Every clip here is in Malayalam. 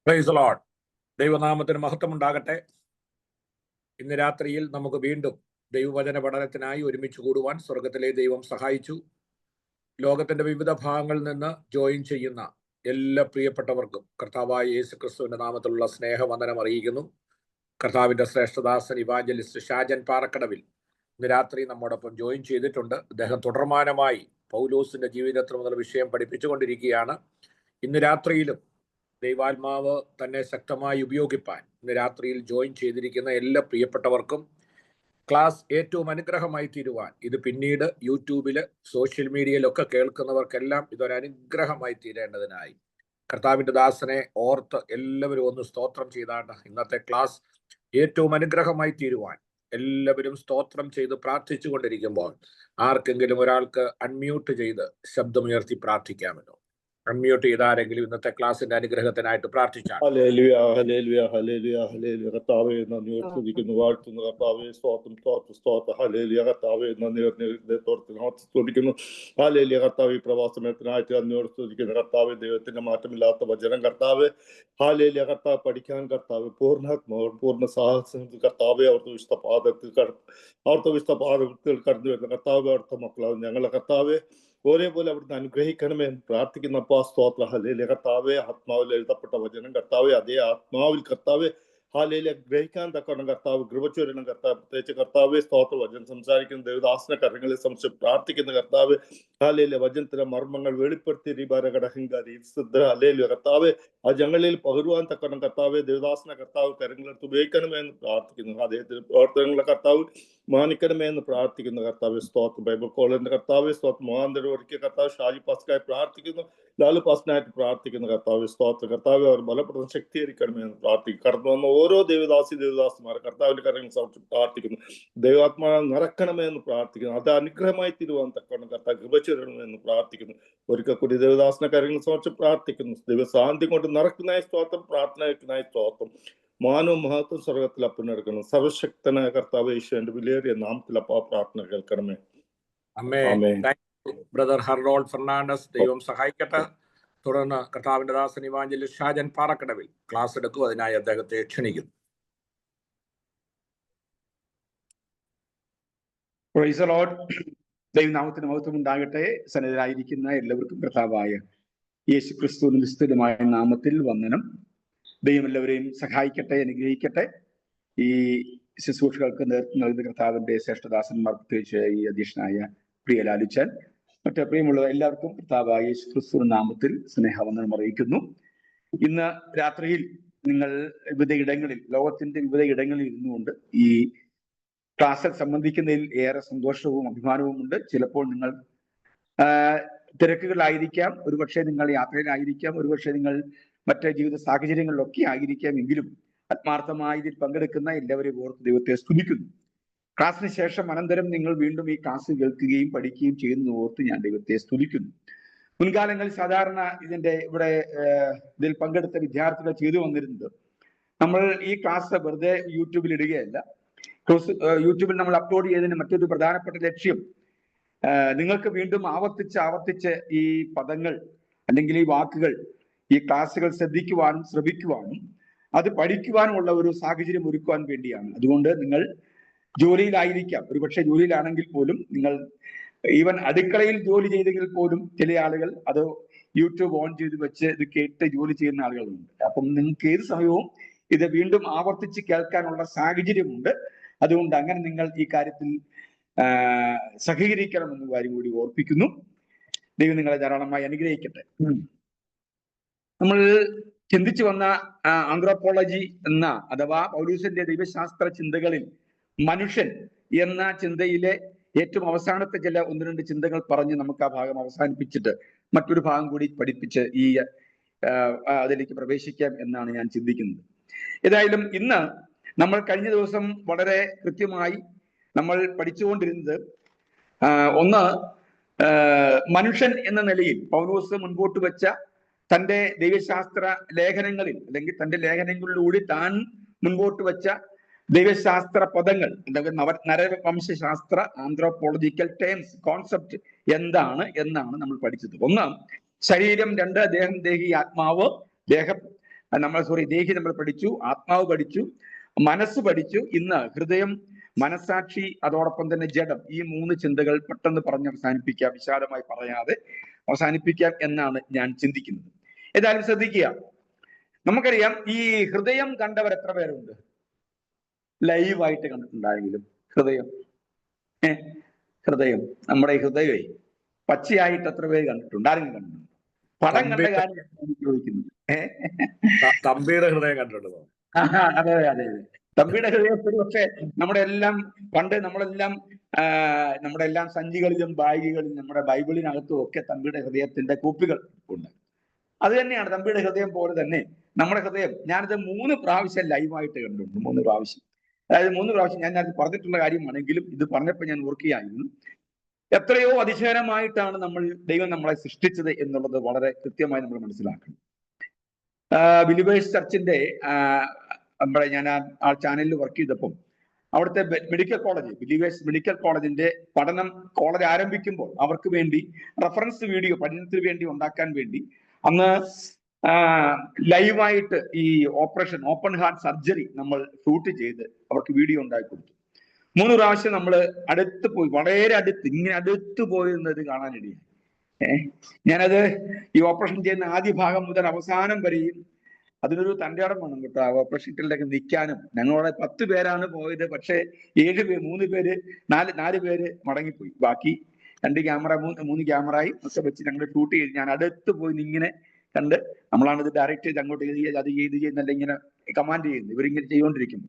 Price the Lord. ദൈവനാമത്തിന് മഹത്വമുണ്ടാകട്ടെ. ഇന്ന് രാത്രിയിൽ നമുക്ക് വീണ്ടും ദൈവവചന പഠനത്തിനായി ഒരുമിച്ച് കൂടുവാൻ സ്വർഗത്തിലെ ദൈവം സഹായിച്ചു. ലോകത്തിന്റെ വിവിധ ഭാഗങ്ങളിൽ നിന്ന് ജോയിൻ ചെയ്യുന്ന എല്ലാ പ്രിയപ്പെട്ടവർക്കും കർത്താവായ യേശു ക്രിസ്തുവിന്റെ നാമത്തിലുള്ള സ്നേഹവന്ദനം അറിയിക്കുന്നു. കർത്താവിന്റെ ശ്രേഷ്ഠദാസൻ ഇവാഞ്ചലിസ്റ്റ് ഷാജൻ പാറക്കടവിൽ ഇന്ന് രാത്രി നമ്മോടൊപ്പം ജോയിൻ ചെയ്തിട്ടുണ്ട്. അദ്ദേഹം തുടർമാനമായി പൗലോസിന്റെ ജീവിതത്തിൽ മുതൽ വിഷയം പഠിപ്പിച്ചുകൊണ്ടിരിക്കുകയാണ്. ഇന്ന് രാത്രിയിലും ദൈവാത്മാവ് തന്നെ ശക്തമായി ഉപയോഗിപ്പാൻ ഇന്ന് രാത്രിയിൽ ജോയിൻ ചെയ്തിരിക്കുന്ന എല്ലാ പ്രിയപ്പെട്ടവർക്കും ക്ലാസ് ഏറ്റവും അനുഗ്രഹമായി തീരുവാൻ, ഇത് പിന്നീട് യൂട്യൂബില് സോഷ്യൽ മീഡിയയിലൊക്കെ കേൾക്കുന്നവർക്കെല്ലാം ഇതൊരു അനുഗ്രഹമായി തീരേണ്ടതിനായി കർത്താവിന്റെ ദാസനെ ഓർത്ത് എല്ലാവരും ഒന്ന് സ്തോത്രം ചെയ്താണ് ഇന്നത്തെ ക്ലാസ് ഏറ്റവും അനുഗ്രഹമായി തീരുവാൻ എല്ലാവരും സ്തോത്രം ചെയ്ത് പ്രാർത്ഥിച്ചു കൊണ്ടിരിക്കുമ്പോൾ ആർക്കെങ്കിലും ഒരാൾക്ക് അൺമ്യൂട്ട് ചെയ്ത് ശബ്ദമുയർത്തി പ്രാർത്ഥിക്കാമല്ലോ. അൺമ്യൂട്ട് ചെയ്താരെങ്കിലും ഇന്നത്തെ ക്ലാസിന്റെ അനുഗ്രഹത്തിനായിട്ട് പ്രാർത്ഥിച്ചാൽ. കർത്താവേ നന്ദി സ്തുതിക്കുന്നു, വാഴ്ത്തുന്നു. കർത്താവേ സ്തോത്രം സ്തോത്രം സ്തോത്രം. ഹല്ലേലൂയ കർത്താവേ നന്ദി സ്തുതിക്കുന്നു. ഹല്ലേലൂയ കർത്താവേ പ്രവാസനത്തിനായിട്ട് നന്ദിയോട് സ്തുതിക്കുന്നു. കർത്താവേ ദൈവത്തിന്റെ മാറ്റമില്ലാത്ത വചനം കർത്താവേ. ഹല്ലേലൂയ കർത്താവ് പഠിക്കാൻ കർത്താവ് പൂർണ്ണാത്മാവ് പൂർണ്ണ സാഹസം കർത്താവെ അവിടുത്തെ വിശുദ്ധപാദത്തിൽ കടന്നു വരുന്ന കർത്താവ് അവിടുത്തെ മക്കളാവും ഞങ്ങളെ കർത്താവെ ഒരേപോലെ അവിടുന്ന് അനുഗ്രഹിക്കണമേ എന്ന് പ്രാർത്ഥിക്കുന്ന സ്തോത്ര. ഹല്ലേലൂയ കർത്താവെ ആത്മാവിൽ എഴുതപ്പെട്ട വചനം കർത്താവെ അതേ ആത്മാവിൽ കർത്താവെ ഹല്ലേലൂയ ഗ്രഹിക്കാൻ തക്കവണ്ണം കർത്താവ് കൃപ ചൊരിയണം കർത്താവ്. പ്രത്യേകിച്ച് കർത്താവെ സ്തോത്ര വചനം സംസാരിക്കുന്ന ദേവദാസന കരങ്ങളിൽ സംശയം പ്രാർത്ഥിക്കുന്ന കർത്താവ് ഹല്ലേലൂയ വചനത്തിലെ മർമ്മങ്ങൾ വെളിപ്പെടുത്തി രീബാരകടഹങ്കാരി ഹല്ലേലൂയ കർത്താവെ ആ ജങ്ങളിൽ പകരുവാൻ തക്കവണ്ണം കർത്താവെ ദേവദാസന കർത്താവ് കരങ്ങളെടുത്ത് ഉപയോഗിക്കണമേ എന്ന് പ്രാർത്ഥിക്കുന്നു. അദ്ദേഹത്തിന്റെ പ്രവർത്തനങ്ങളെ കർത്താവ് മാനിക്കണമേ എന്ന് പ്രാർത്ഥിക്കുന്നു. കർത്താവ് സ്തോത്രം. ബൈബിൾ കോളേജിന്റെ കർത്താവ് സ്തോത്രം മുഖാന്തരം ഒരുക്കിയ കർത്താവ് ഷാജി പാസ്കായി പ്രാർത്ഥിക്കുന്നു. ലാലു പാസ്നായിട്ട് പ്രാർത്ഥിക്കുന്നു. കർത്താവ് സ്തോത്രം. കർത്താവ് അവർ ബലപ്പെടുന്ന ശക്തീകരിക്കണമേ എന്ന് പ്രാർത്ഥിക്കും. കടന്നു വന്ന ഓരോ ദേവദാസിമാരെ കർത്താവിന്റെ കരങ്ങൾ സമർപ്പിച്ച് പ്രാർത്ഥിക്കുന്നു. ദൈവാത്മാ നിറക്കണമേ എന്ന് പ്രാർത്ഥിക്കുന്നു. അത് അനുഗ്രഹമായി തീരുവാൻ തക്കവണ്ണം കർത്താവ് കൃപ ചൊരിയണമേ എന്ന് പ്രാർത്ഥിക്കുന്നു. ഒരിക്കൽ കൂടി ദേവദാസിന്റെ കരങ്ങൾ സമർപ്പിച്ച് പ്രാർത്ഥിക്കുന്നു. ദൈവശാന്തി കൊണ്ട് നിറക്കുന്നതായ സ്തോത്രം, പ്രാർത്ഥനയ്ക്കുന്നതായ സ്തോത്രം. മാനവും മഹത്വം സ്വർഗത്തിൽ അപ്പനെടുക്കണം. സർവശക്തനായ കർത്താവ് യേശുവിന്റെ വിലയേറിയ നാമത്തിൽ അപ്പ പ്രാർത്ഥന കേൾക്കണമേ. ബ്രദർ ഹർറോൾഡ് ഫെർണാണ്ടസ്, ദൈവം സഹായിക്കട്ടെ. തുടർന്ന് കർത്താവിന്റെ ദാസൻ ഇവാഞ്ചലിസ്റ്റ് ഷാജൻ പാറക്കടവിൽ ക്ലാസ് എടുക്കും. അതിനായി അദ്ദേഹത്തെ ക്ഷണിക്കുന്നു. Price the Lord. ദൈവനാമത്തിന് മഹത്വം ഉണ്ടാകട്ടെ. സന്നിധരായിരിക്കുന്ന എല്ലാവർക്കും കർത്താവായ യേശു ക്രിസ്തുവിന്റെ നിസ്തുലമായ നാമത്തിൽ വന്ദനം. ദൈവം എല്ലാവരെയും സഹായിക്കട്ടെ, അനുഗ്രഹിക്കട്ടെ. ഈ ശുശ്രൂഷകൾക്ക് നേതൃത്വം നൽകുന്ന കർത്താവിന്റെ ശ്രേഷ്ഠദാസന്മാർ, പ്രത്യേകിച്ച് ഈ അധ്യക്ഷനായ പ്രിയ ലാലുച്ചാൻ, മറ്റു പ്രിയമുള്ള എല്ലാവർക്കും കർത്താവായ യേശു ക്രിസ്തുവിന്റെ നാമത്തിൽ സ്നേഹവന്ദനം അറിയിക്കുന്നു. ഇന്ന് രാത്രിയിൽ നിങ്ങൾ വിവിധ ഇടങ്ങളിൽ, ലോകത്തിന്റെ വിവിധ ഇടങ്ങളിൽ ഇരുന്നുകൊണ്ട് ഈ ക്ലാസ്സിൽ സംബന്ധിക്കുന്നതിൽ ഏറെ സന്തോഷവും അഭിമാനവും ഉണ്ട്. ചിലപ്പോൾ നിങ്ങൾ തിരക്കുകളായിരിക്കാം, ഒരുപക്ഷെ നിങ്ങൾ യാത്രയിലായിരിക്കാം, ഒരുപക്ഷെ നിങ്ങൾ മറ്റ് ജീവിത സാഹചര്യങ്ങളിലൊക്കെ ആയിരിക്കാം. എങ്കിലും ആത്മാർത്ഥമായി ഇതിൽ പങ്കെടുക്കുന്ന എല്ലാവരെയും ഓർത്ത് ദൈവത്തെ സ്തുതിക്കുന്നു. ക്ലാസ്സിന് ശേഷം അനന്തരം നിങ്ങൾ വീണ്ടും ഈ ക്ലാസ് കേൾക്കുകയും പഠിക്കുകയും ചെയ്യുന്ന ഓർത്ത് ഞാൻ ദൈവത്തെ സ്തുതിക്കുന്നു. മുൻകാലങ്ങളിൽ സാധാരണ ഇതിൽ പങ്കെടുത്ത വിദ്യാർത്ഥികൾ ചെയ്തു വന്നിരുന്നത്, നമ്മൾ ഈ ക്ലാസ് വെറുതെ യൂട്യൂബിൽ ഇടുകയല്ല. യൂട്യൂബിൽ നമ്മൾ അപ്ലോഡ് ചെയ്തതിന് മറ്റൊരു പ്രധാനപ്പെട്ട ലക്ഷ്യം നിങ്ങൾക്ക് വീണ്ടും ആവർത്തിച്ച് ഈ പദങ്ങൾ അല്ലെങ്കിൽ ഈ വാക്കുകൾ, ഈ ക്ലാസ്സുകൾ ശ്രവിക്കുവാനും അത് പഠിക്കുവാനുമുള്ള ഒരു സാഹചര്യം ഒരുക്കുവാൻ വേണ്ടിയാണ്. അതുകൊണ്ട് നിങ്ങൾ ജോലിയിലായിരിക്കാം, ഒരുപക്ഷെ ജോലിയിലാണെങ്കിൽ പോലും, നിങ്ങൾ ഈവൻ അടുക്കളയിൽ ജോലി ചെയ്തെങ്കിൽ പോലും ചില ആളുകൾ അത് യൂട്യൂബ് ഓൺ ചെയ്ത് വെച്ച് ഇത് കേട്ട് ജോലി ചെയ്യുന്ന ആളുകളുണ്ട്. അപ്പം നിങ്ങൾക്ക് ഏത് സമയവും ഇത് വീണ്ടും ആവർത്തിച്ച് കേൾക്കാനുള്ള സാഹചര്യമുണ്ട്. അതുകൊണ്ട് അങ്ങനെ നിങ്ങൾ ഈ കാര്യത്തിൽ സഹകരിക്കണമെന്ന കാര്യം കൂടി ഓർപ്പിക്കുന്നു. ദൈവം നിങ്ങളെ ധാരാളമായി അനുഗ്രഹിക്കട്ടെ. നമ്മൾ ചിന്തിച്ചു വന്ന ആന്ത്രോപോളജി എന്ന അഥവാ പൗലൂസിന്റെ ദൈവശാസ്ത്ര ചിന്തകളിൽ മനുഷ്യൻ എന്ന ചിന്തയിലെ ഏറ്റവും അവസാനത്തെ ചില 1-2 ചിന്തകൾ പറഞ്ഞ് നമുക്ക് ആ ഭാഗം അവസാനിപ്പിച്ചിട്ട് മറ്റൊരു ഭാഗം കൂടി പഠിപ്പിച്ച് ഈ അതിലേക്ക് പ്രവേശിക്കാം എന്നാണ് ഞാൻ ചിന്തിക്കുന്നത്. ഏതായാലും ഇന്ന് നമ്മൾ കഴിഞ്ഞ ദിവസം വളരെ കൃത്യമായി നമ്മൾ പഠിച്ചുകൊണ്ടിരുന്നത് ഒന്ന്, മനുഷ്യൻ എന്ന നിലയിൽ പൗലോസ് മുൻപോട്ട് വെച്ച തന്റെ ദൈവശാസ്ത്ര ലേഖനങ്ങളിൽ അല്ലെങ്കിൽ തന്റെ ലേഖനങ്ങളിലൂടെ താൻ മുൻപോട്ട് വെച്ച ദൈവശാസ്ത്ര പദങ്ങൾ, നരവംശാസ്ത്ര ആന്ത്രോപോളജിക്കൽ ടേംസ്, കോൺസെപ്റ്റ് എന്താണ് എന്നാണ് നമ്മൾ പഠിച്ചത്. ഒന്ന്, ശരീരം 2, ദേഹം ദേഹി ആത്മാവ്. ദേഹി നമ്മൾ പഠിച്ചു, ആത്മാവ് പഠിച്ചു, മനസ്സ് പഠിച്ചു. ഇന്ന് ഹൃദയം, മനസ്സാക്ഷി, അതോടൊപ്പം തന്നെ ജഡം, ഈ 3 ചിന്തകൾ പെട്ടെന്ന് പറഞ്ഞ് അവസാനിപ്പിക്കാം, വിശാലമായി പറയാതെ അവസാനിപ്പിക്കാം എന്നാണ് ഞാൻ ചിന്തിക്കുന്നത്. ഏതായാലും ശ്രദ്ധിക്കുക, നമുക്കറിയാം ഈ ഹൃദയം കണ്ടവർ എത്ര പേരുണ്ട്? ലൈവായിട്ട് കണ്ടിട്ടുണ്ടായെങ്കിലും ഹൃദയം നമ്മുടെ ഹൃദയമേ പച്ചയായിട്ട് എത്ര പേര് കണ്ടിട്ടുണ്ട്? ആരെങ്കിലും കണ്ടിട്ടുണ്ട്? പടം കണ്ട കാര്യം ചോദിക്കുന്നത്. തമ്പിയുടെ ഹൃദയം കണ്ടിട്ടുണ്ടോ? അതെ അതെ അതെ, തമ്പിയുടെ ഹൃദയത്തിൽ. പക്ഷെ നമ്മുടെ എല്ലാം സഞ്ചികളിലും ബാഗുകളിലും നമ്മുടെ ബൈബിളിനകത്തും ഒക്കെ തമ്പിയുടെ ഹൃദയത്തിന്റെ കോപ്പികൾ ഉണ്ട്. അത് തന്നെയാണ് തമ്പിയുടെ ഹൃദയം പോലെ തന്നെ നമ്മുടെ ഹൃദയം. ഞാനിത് 3 പ്രാവശ്യം ലൈവായിട്ട് കണ്ടിട്ടുണ്ട്. 3 പ്രാവശ്യം. അതായത് 3 പ്രാവശ്യം ഞാൻ പറഞ്ഞിട്ടുള്ള കാര്യമാണെങ്കിലും ഇത് പറഞ്ഞപ്പോൾ ഞാൻ ഓർക്കുകയായിരുന്നു. എത്രയോ അതിശയകരമായിട്ടാണ് ദൈവം നമ്മളെ സൃഷ്ടിച്ചത് എന്നുള്ളത് വളരെ കൃത്യമായി നമ്മൾ മനസ്സിലാക്കണം. ബിലീവേഴ്സ് ചർച്ചിന്റെ ഞാൻ ആ ചാനലിൽ വർക്ക് ചെയ്തപ്പം അവിടുത്തെ ബിലീവേഴ്സ് മെഡിക്കൽ കോളേജിന്റെ കോളേജ് ആരംഭിക്കുമ്പോൾ അവർക്ക് വേണ്ടി റെഫറൻസ് വീഡിയോ പഠനത്തിന് വേണ്ടി ഉണ്ടാക്കാൻ വേണ്ടി അന്ന് ലൈവായിട്ട് ഈ ഓപ്പൺ ഹാർട്ട് സർജറി നമ്മൾ ഷൂട്ട് ചെയ്ത് അവർക്ക് വീഡിയോ ഉണ്ടാക്കി കൊടുത്തു. 3 പ്രാവശ്യം നമ്മൾ അടുത്ത് പോയി, വളരെ അടുത്ത് പോയിരുന്നത് കാണാനിടയായി. ഞാനത് ഈ ഓപ്പറേഷൻ ചെയ്യുന്ന ആദ്യ ഭാഗം മുതൽ അവസാനം വരെയും അതിനൊരു തൻ്റെ ഇടം വേണം കേട്ടോ, ഓപ്പറേഷൻ തിയേറ്ററിലേക്ക് നിൽക്കാനും. ഞങ്ങളോടെ 10 പേരാണ് പോയത്, പക്ഷേ 3 പേര് 4 പേര് മടങ്ങിപ്പോയി. ബാക്കി 2 ക്യാമറ 3 ക്യാമറയും ഒക്കെ വെച്ച് ഞങ്ങൾ ഷൂട്ട് ചെയ്ത് ഞാൻ അടുത്ത് പോയി ഇങ്ങനെ കണ്ട്, നമ്മളാണ് ഇത് ഡയറക്റ്റ് ചെയ്ത് അങ്ങോട്ട് അത് ചെയ്യുന്നല്ല, ഇങ്ങനെ കമാൻഡ് ചെയ്യുന്നത്, ഇവരിങ്ങനെ ചെയ്തുകൊണ്ടിരിക്കുന്നു.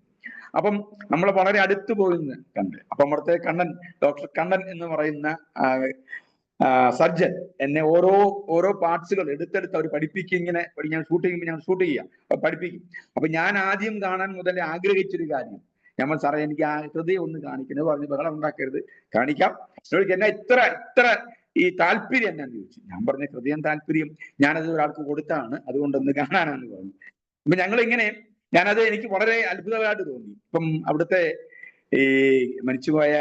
അപ്പം നമ്മൾ വളരെ അടുത്ത് പോയിന്ന് കണ്ട്. അപ്പം അവിടുത്തെ ഡോക്ടർ കണ്ണൻ എന്ന് പറയുന്ന സർജൻ എന്നെ ഓരോ പാർട്സുകൾ എടുത്തെടുത്ത് അവർ പഠിപ്പിക്കും. ഇങ്ങനെ ഞാൻ ഷൂട്ട് ചെയ്യാം, പഠിപ്പിക്കും. അപ്പൊ ഞാൻ ആദ്യം കാണാൻ മുതൽ ആഗ്രഹിച്ചൊരു കാര്യം, ഞാൻ സാറേ എനിക്ക് ആ ഹൃദയം ഒന്ന് കാണിക്കുന്നത് പറഞ്ഞ് ബഹളം ഉണ്ടാക്കരുത്, കാണിക്കാം. എന്നാ ഇത്ര ഈ താല്പര്യം എന്നാന്ന് ചോദിച്ചു. ഞാൻ പറഞ്ഞ ഹൃദയം താല്പര്യം ഞാനത് ഒരാൾക്ക് കൊടുത്താണ്, അതുകൊണ്ടൊന്ന് കാണാനാന്ന് പറഞ്ഞു. അപ്പൊ ഞാനത് എനിക്ക് വളരെ അത്ഭുതമായിട്ട് തോന്നി. ഇപ്പം അവിടുത്തെ ഈ മരിച്ചുപോയ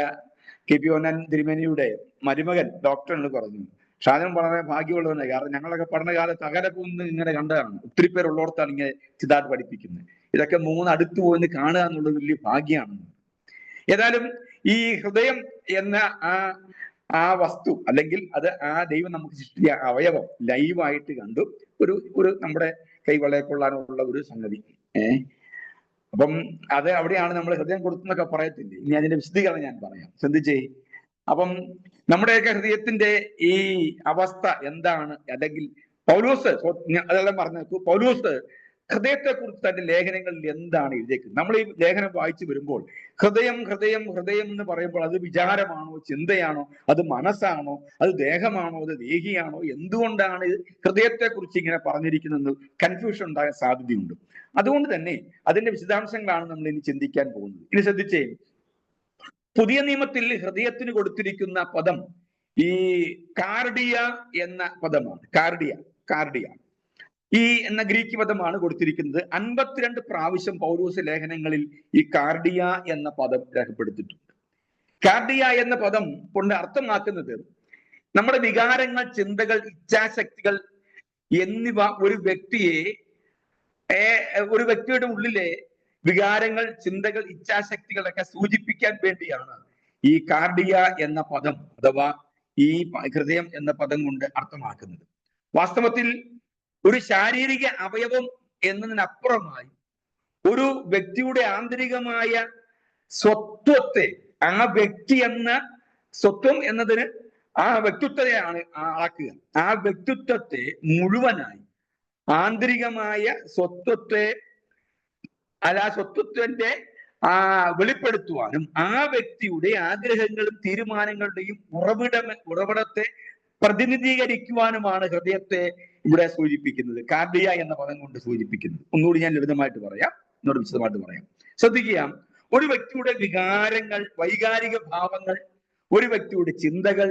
KP ഓന്നൻ തിരുമേനിയുടെ മരുമകൻ ഡോക്ടർ എന്ന് പറഞ്ഞു, ഷാജൻ വളരെ ഭാഗ്യമുള്ളവനാണ്. കാരണം ഞങ്ങളൊക്കെ പഠനകാലത്ത് അകലപ്പൊന്ന് ഇങ്ങനെ കണ്ടതാണ്. ഒത്തിരി പേരുള്ളോടത്താണ് ഇങ്ങനെ ചിതാട്ട് പഠിപ്പിക്കുന്നത്. ഇതൊക്കെ 3 അടുത്ത് പോയിന്ന് കാണുക എന്നുള്ളത് വലിയ ഭാഗ്യമാണ്. ഏതായാലും ഈ ഹൃദയം എന്ന ആ വസ്തു, അല്ലെങ്കിൽ അത് ആ ദൈവം നമുക്ക് സൃഷ്ടിച്ച അവയവം ലൈവായിട്ട് കണ്ടു. ഒരു നമ്മുടെ കൈവളയെ കൊള്ളാനുള്ള ഒരു സംഗതി. അപ്പം അത് അവിടെയാണ് നമ്മൾ ഹൃദയം കൊടുത്തെന്നൊക്കെ പറയത്തില്ലേ. ഇനി അതിന്റെ വിശദീകരണം ഞാൻ പറയാം, ശ്രദ്ധിച്ചേ. അപ്പം നമ്മുടെയൊക്കെ ഹൃദയത്തിന്റെ ഈ അവസ്ഥ എന്താണ്? അല്ലെങ്കിൽ പൗലോസ് അതെല്ലാം പറഞ്ഞു. പൗലോസ് ഹൃദയത്തെ കുറിച്ച് തന്റെ ലേഖനങ്ങളിൽ എന്താണ് എഴുതിയേക്കുന്നത്? നമ്മൾ ഈ ലേഖനം വായിച്ചു വരുമ്പോൾ ഹൃദയം എന്ന് പറയുമ്പോൾ അത് വിചാരമാണോ, ചിന്തയാണോ, അത് മനസ്സാണോ, അത് ദേഹമാണോ, അത് ദേഹിയാണോ? എന്തുകൊണ്ടാണ് ഹൃദയത്തെ കുറിച്ച് ഇങ്ങനെ പറഞ്ഞിരിക്കുന്നത്? കൺഫ്യൂഷൻ ഉണ്ടാകാൻ സാധ്യതയുണ്ട്. അതുകൊണ്ട് തന്നെ അതിന്റെ വിശദാംശങ്ങളാണ് നമ്മൾ ഇനി ചിന്തിക്കാൻ പോകുന്നത്. ഇനി ശ്രദ്ധിച്ചേ, പുതിയ നിയമത്തിൽ ഹൃദയത്തിന് കൊടുത്തിരിക്കുന്ന പദം ഈ കാർഡിയ എന്ന പദമാണ്. കാർഡിയ ഈ എന്ന ഗ്രീക്ക് പദമാണ് കൊടുത്തിരിക്കുന്നത്. 52 പ്രാവശ്യം പൗലോസ് ലേഖനങ്ങളിൽ ഈ കാർഡിയ എന്ന പദം രേഖപ്പെടുത്തിയിട്ടുണ്ട്. കാർഡിയ എന്ന പദം കൊണ്ട് അർത്ഥമാക്കുന്നത് നമ്മുടെ വികാരങ്ങൾ, ചിന്തകൾ, ഇച്ഛാശക്തികൾ എന്നിവ ഒരു വ്യക്തിയുടെ ഉള്ളിലെ വികാരങ്ങൾ, ചിന്തകൾ, ഇച്ഛാശക്തികളൊക്കെ സൂചിപ്പിക്കാൻ വേണ്ടിയാണ് ഈ കാർഡിയ എന്ന പദം അഥവാ ഈ ഹൃദയം എന്ന പദം കൊണ്ട് അർത്ഥമാക്കുന്നത്. വാസ്തവത്തിൽ ഒരു ശാരീരിക അവയവം എന്നതിനപ്പുറമായി ഒരു വ്യക്തിയുടെ ആന്തരികമായ സ്വത്വത്തെ, ആ വ്യക്തി എന്ന സ്വത്വം എന്നതിന് ആ വ്യക്തിത്വത്തെയാണ് അളക്കുക. ആ വ്യക്തിത്വത്തെ മുഴുവനായി ആന്തരികമായ സ്വത്വത്തിന്റെ വെളിപ്പെടുത്തുവാനും ആ വ്യക്തിയുടെ ആഗ്രഹങ്ങളും തീരുമാനങ്ങളുടെയും ഉറവിടത്തെ പ്രതിനിധീകരിക്കുവാനുമാണ് ഹൃദയത്തെ ഇവിടെ സൂചിപ്പിക്കുന്നത്, കാർഡിയ എന്ന പദം കൊണ്ട് സൂചിപ്പിക്കുന്നത്. ഒന്നുകൂടി ഞാൻ വിശദമായിട്ട് പറയാം. ശ്രദ്ധിക്കുക, ഒരു വ്യക്തിയുടെ വികാരങ്ങൾ, വൈകാരിക ഭാവങ്ങൾ, ഒരു വ്യക്തിയുടെ ചിന്തകൾ,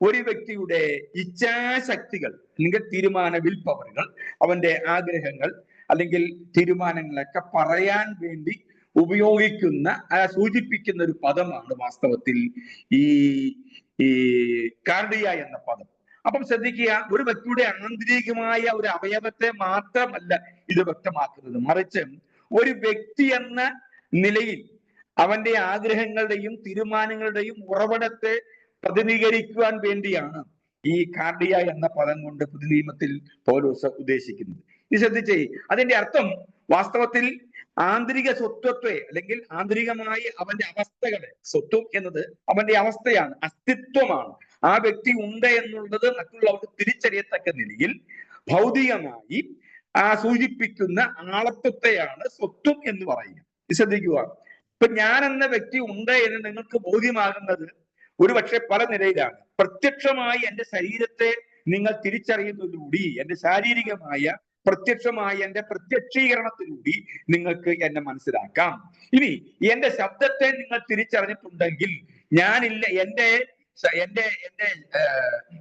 ഒരു വ്യക്തിയുടെ ഇച്ഛാശക്തികൾ അല്ലെങ്കിൽ വിൽ പവറുകൾ, അവന്റെ ആഗ്രഹങ്ങൾ അല്ലെങ്കിൽ തീരുമാനങ്ങളൊക്കെ പറയാൻ വേണ്ടി സൂചിപ്പിക്കുന്ന ഒരു പദമാണ് വാസ്തവത്തിൽ ഈ കാർഡിയ എന്ന പദം. അപ്പം ശ്രദ്ധിക്കുക, ഒരു വ്യക്തിയുടെ ആന്തരികമായ ഒരു അവയവത്തെ മാത്രമല്ല ഇത് വ്യക്തമാക്കുന്നത്, മറിച്ച് ഒരു വ്യക്തി എന്ന നിലയിൽ അവന്റെ ആഗ്രഹങ്ങളുടെയും തീരുമാനങ്ങളുടെയും ഉറവിടത്തെ പ്രതിനിധീകരിക്കുവാൻ വേണ്ടിയാണ് ഈ കാർഡിയ എന്ന പദം കൊണ്ട് പുതിയ നിയമത്തിൽ പൗലോസ് ഉദ്ദേശിക്കുന്നത്. ഇത് ശ്രദ്ധിച്ചേ, അതിന്റെ അർത്ഥം വാസ്തവത്തിൽ ആന്തരിക സ്വത്വത്തെ അല്ലെങ്കിൽ ആന്തരികമായി അവന്റെ അവസ്ഥകളെ, സ്വത്വം എന്നത് അവന്റെ അവസ്ഥയാണ്, അസ്തിത്വമാണ്. ആ വ്യക്തി ഉണ്ട് എന്നുള്ളത് മറ്റുള്ളവർക്ക് തിരിച്ചറിയത്തക്ക നിലയിൽ ഭൗതികമായി സൂചിപ്പിക്കുന്ന ആളത്വത്തെയാണ് സ്വത്വം എന്ന് പറയുക. ശ്രദ്ധിക്കുക, ഇപ്പൊ ഞാൻ എന്ന വ്യക്തി ഉണ്ട് എന്ന് നിങ്ങൾക്ക് ബോധ്യമാകുന്നത് ഒരുപക്ഷെ പല നിലയിലാണ്. പ്രത്യക്ഷമായി എന്റെ ശരീരത്തെ നിങ്ങൾ തിരിച്ചറിയുന്നതിലൂടെ, എന്റെ ശാരീരികമായ പ്രത്യക്ഷമായ എന്റെ പ്രത്യക്ഷീകരണത്തിലൂടെ നിങ്ങൾക്ക് എന്നെ മനസ്സിലാക്കാം. ഇനി എന്റെ ശബ്ദത്തെ നിങ്ങൾ തിരിച്ചറിഞ്ഞിട്ടുണ്ടെങ്കിൽ ഞാനില്ല, എന്റെ